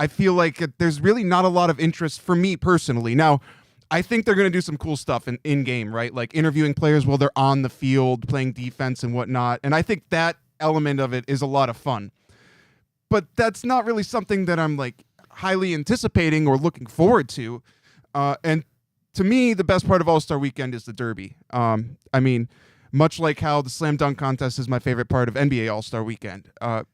feel like there's really not a lot of interest for me personally. Now, I think they're going to do some cool stuff in-game, right? Like interviewing players while they're on the field, playing defense and whatnot. And I think that element of it is a lot of fun. But that's not really something that I'm like highly anticipating or looking forward to. And to me, the best part of All-Star Weekend is the Derby. I mean, much like how the Slam Dunk Contest is my favorite part of NBA All-Star Weekend.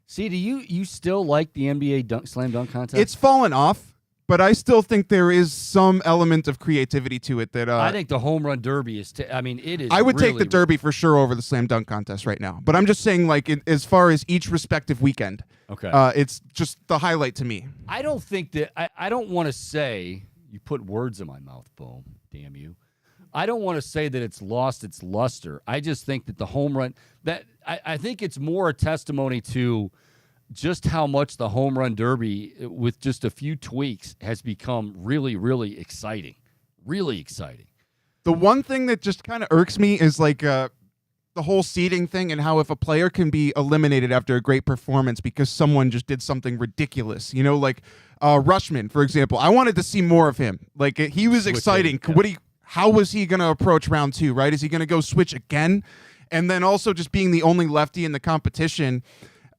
See, do you still like the NBA Slam Dunk Contest? It's fallen off, but I still think there is some element of creativity to it that I think the Home Run Derby is. It is. I would really, take the Derby for sure over the Slam Dunk Contest right now. But I'm just saying, like, as far as each respective weekend, okay, it's just the highlight to me. I don't think that. I don't want to say. You put words in my mouth, Boom. Damn you. I don't want to say that it's lost its luster. I just think that the home run, I think it's more a testimony to just how much the Home Run Derby, with just a few tweaks, has become really, really exciting. Really exciting. The one thing that just kind of irks me is like the whole seeding thing, and how if a player can be eliminated after a great performance because someone just did something ridiculous, like Rushman, for example. I wanted to see more of him. Like he was exciting. Yeah. How was he going to approach round two, right? Is he going to go switch again? And then also just being the only lefty in the competition.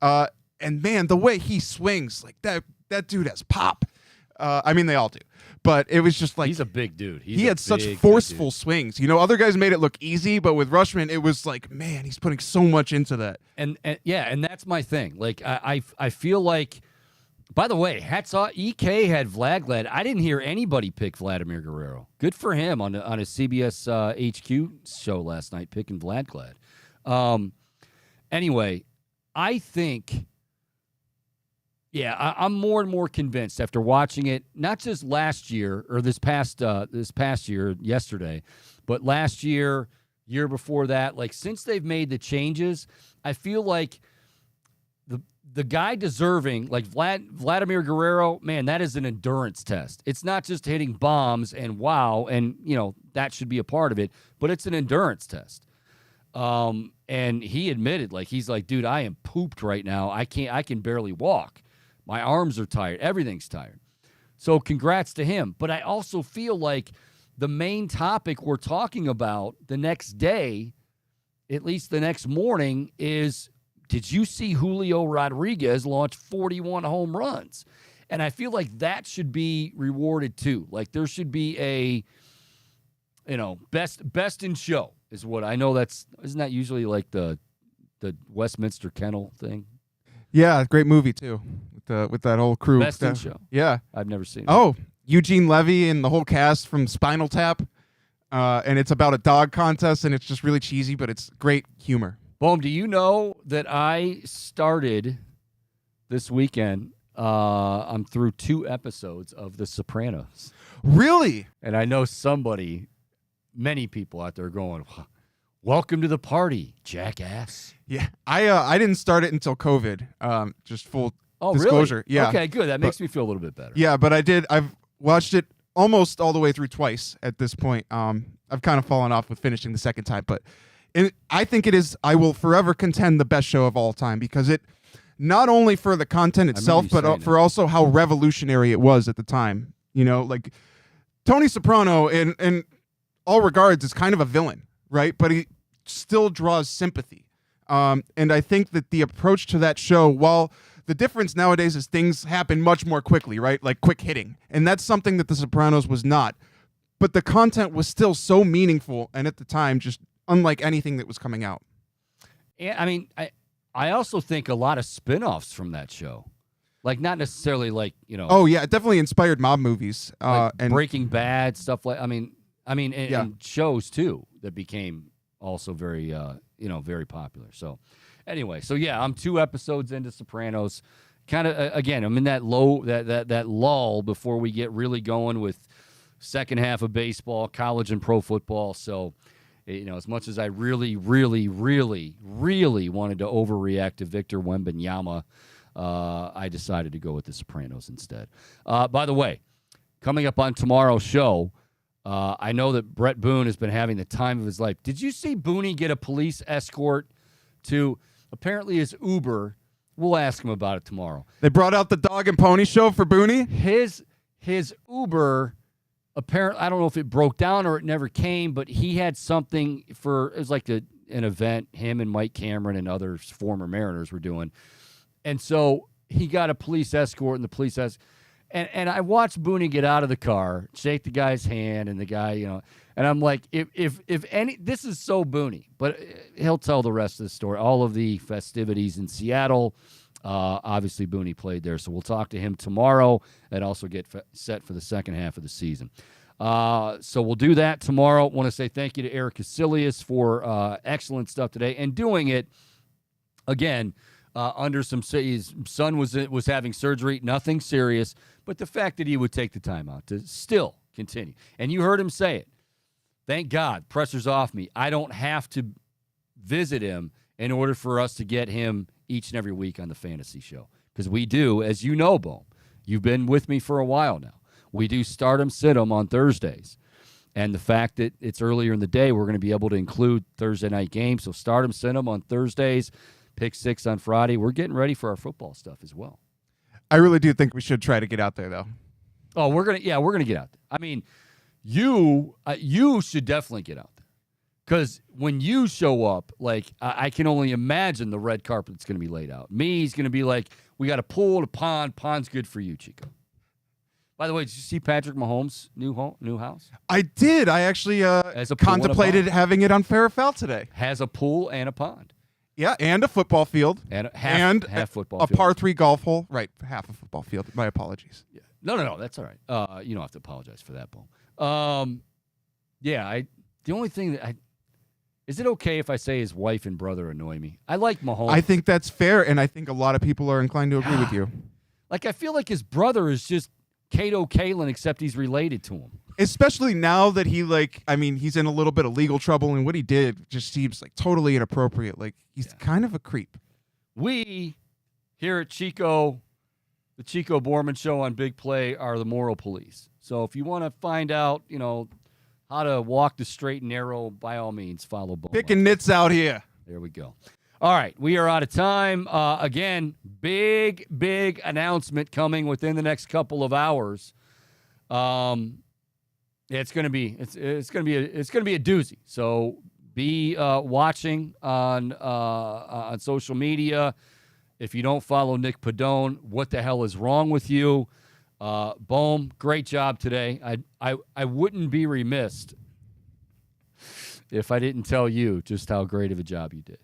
And man, the way he swings, like that dude has pop. I mean, they all do. But it was just like, he's a big dude. He had such forceful swings. Other guys made it look easy, but with Rushman, it was like, man, he's putting so much into that. And that's my thing. Like I feel like, by the way, hats off. EK had Vlad. I didn't hear anybody pick Vladimir Guerrero. Good for him on a CBS HQ show last night, picking Vlad. Anyway, I think. Yeah, I'm more and more convinced after watching it, not just last year or this past year, yesterday, but last year, year before that. Like since they've made the changes, I feel like the guy deserving, like Vladimir Guerrero, man, that is an endurance test. It's not just hitting bombs and wow, and that should be a part of it, but it's an endurance test. And he admitted, he's like, dude, I am pooped right now. I can barely walk. My arms are tired. Everything's tired. So congrats to him. But I also feel like the main topic we're talking about the next day, at least the next morning, is, did you see Julio Rodriguez launch 41 home runs? And I feel like that should be rewarded too. Like there should be a, best in show is what I know. Isn't that usually like the Westminster Kennel thing? Yeah, great movie too. With that whole crew. Best in show. Yeah. I've never seen it. Oh, Eugene Levy and the whole cast from Spinal Tap. And it's about a dog contest, and it's just really cheesy, but it's great humor. Boom, do you know that I started this weekend? I'm through 2 episodes of The Sopranos. Really? And I know many people out there going, welcome to the party, jackass. Yeah. I didn't start it until COVID. Just full disclosure. Really? Yeah. Okay, good. That makes me feel a little bit better. Yeah, but I've watched it almost all the way through twice at this point. I've kind of fallen off with finishing the second time, but I think it is, I will forever contend, the best show of all time, because it, not only for the content itself, but for also how revolutionary it was at the time. Like Tony Soprano, in all regards, is kind of a villain, right? But he still draws sympathy. And I think that the approach to that show, while the difference nowadays is things happen much more quickly, right? Like quick hitting. And that's something that The Sopranos was not. But the content was still so meaningful, and at the time, just unlike anything that was coming out. Yeah, I mean, I also think a lot of spin-offs from that show. Like, not necessarily like, Oh, yeah, it definitely inspired mob movies. Like and Breaking Bad, stuff like, and shows, too, that became also very, very popular. So, anyway, I'm 2 episodes into Sopranos. Kind of, again, I'm in that that lull before we get really going with second half of baseball, college and pro football. So, as much as I really, really, really, really wanted to overreact to Victor Wembanyama, I decided to go with The Sopranos instead. By the way, coming up on tomorrow's show, I know that Brett Boone has been having the time of his life. Did you see Booney get a police escort to apparently his Uber? We'll ask him about it tomorrow. They brought out the dog and pony show for Booney? His Uber, apparently, I don't know if it broke down or it never came, but he had something it was like an event him and Mike Cameron and other former Mariners were doing. And so he got a police escort, and the police and I watched Booney get out of the car, shake the guy's hand, and the guy, and I'm like, if any, this is so Booney, but he'll tell the rest of the story. All of the festivities in Seattle, obviously Booney played there, so we'll talk to him tomorrow and also get set for the second half of the season. So we'll do that tomorrow. Want to say thank you to Erik Kuselias for excellent stuff today, and doing it again. Under his son was having surgery, nothing serious, but the fact that he would take the time out to still continue. And you heard him say it. Thank God, pressure's off me. I don't have to visit him in order for us to get him each and every week on the fantasy show. Because we do, as you know, Bohm, you've been with me for a while now. We do start 'em, sit 'em on Thursdays. And the fact that it's earlier in the day, we're going to be able to include Thursday night games. So start 'em, sit 'em on Thursdays. Pick 6 on Friday. We're getting ready for our football stuff as well. I really do think we should try to get out there, though. Oh, we're gonna get out there. I mean, you should definitely get out there, because when you show up, like I can only imagine the red carpet that's gonna be laid out. He's gonna be like, we got a pool, a pond. Pond's good for you, Chico. By the way, did you see Patrick Mahomes' new house? I did. I actually contemplated having it on Fair or Foul today. Has a pool and a pond. Yeah, and a football field. And half football field. A par 3 golf hole. Right, half a football field. My apologies. Yeah. No, that's all right. You don't have to apologize for that, Bo. The only thing is it okay if I say his wife and brother annoy me? I like Mahomes. I think that's fair, and I think a lot of people are inclined to agree with you. Like, I feel like his brother is just Kato Kalin, except he's related to him. Especially now that he's in a little bit of legal trouble, and what he did just seems like totally inappropriate. Like, he's kind of a creep. here at Chico, the Chico Bormann Show on Big Play are the moral police. So if you want to find out, how to walk the straight and narrow, by all means, follow Bormann. Picking nits out here. There we go. All right, we are out of time. Again, big announcement coming within the next couple of hours. It's going to be a doozy. So be watching on social media. If you don't follow Nick Padone, what the hell is wrong with you? Boom, great job today. I wouldn't be remiss if I didn't tell you just how great of a job you did.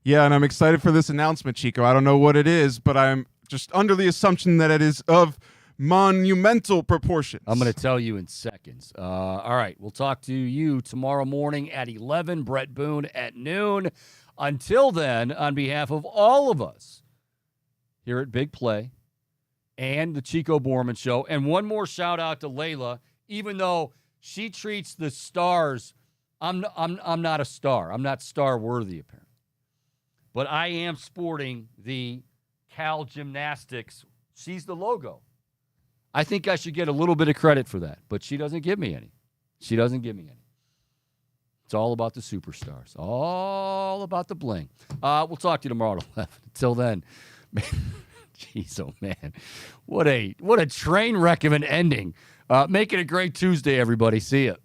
Yeah, and I'm excited for this announcement, Chico. I don't know what it is, but I'm just under the assumption that it is of monumental proportions. I'm going to tell you in seconds. All right, we'll talk to you tomorrow morning at 11, Brett Boone at noon. Until then, on behalf of all of us here at Big Play and the Chico Bormann Show, and one more shout out to Layla, even though she treats the stars, I'm not a star. I'm not star worthy, apparently. But I am sporting the Cal Gymnastics. She's the logo. I think I should get a little bit of credit for that, but she doesn't give me any. It's all about the superstars. All about the bling. We'll talk to you tomorrow at 11. Until then, man, jeez, oh man. What a train wreck of an ending. Make it a great Tuesday, everybody. See ya.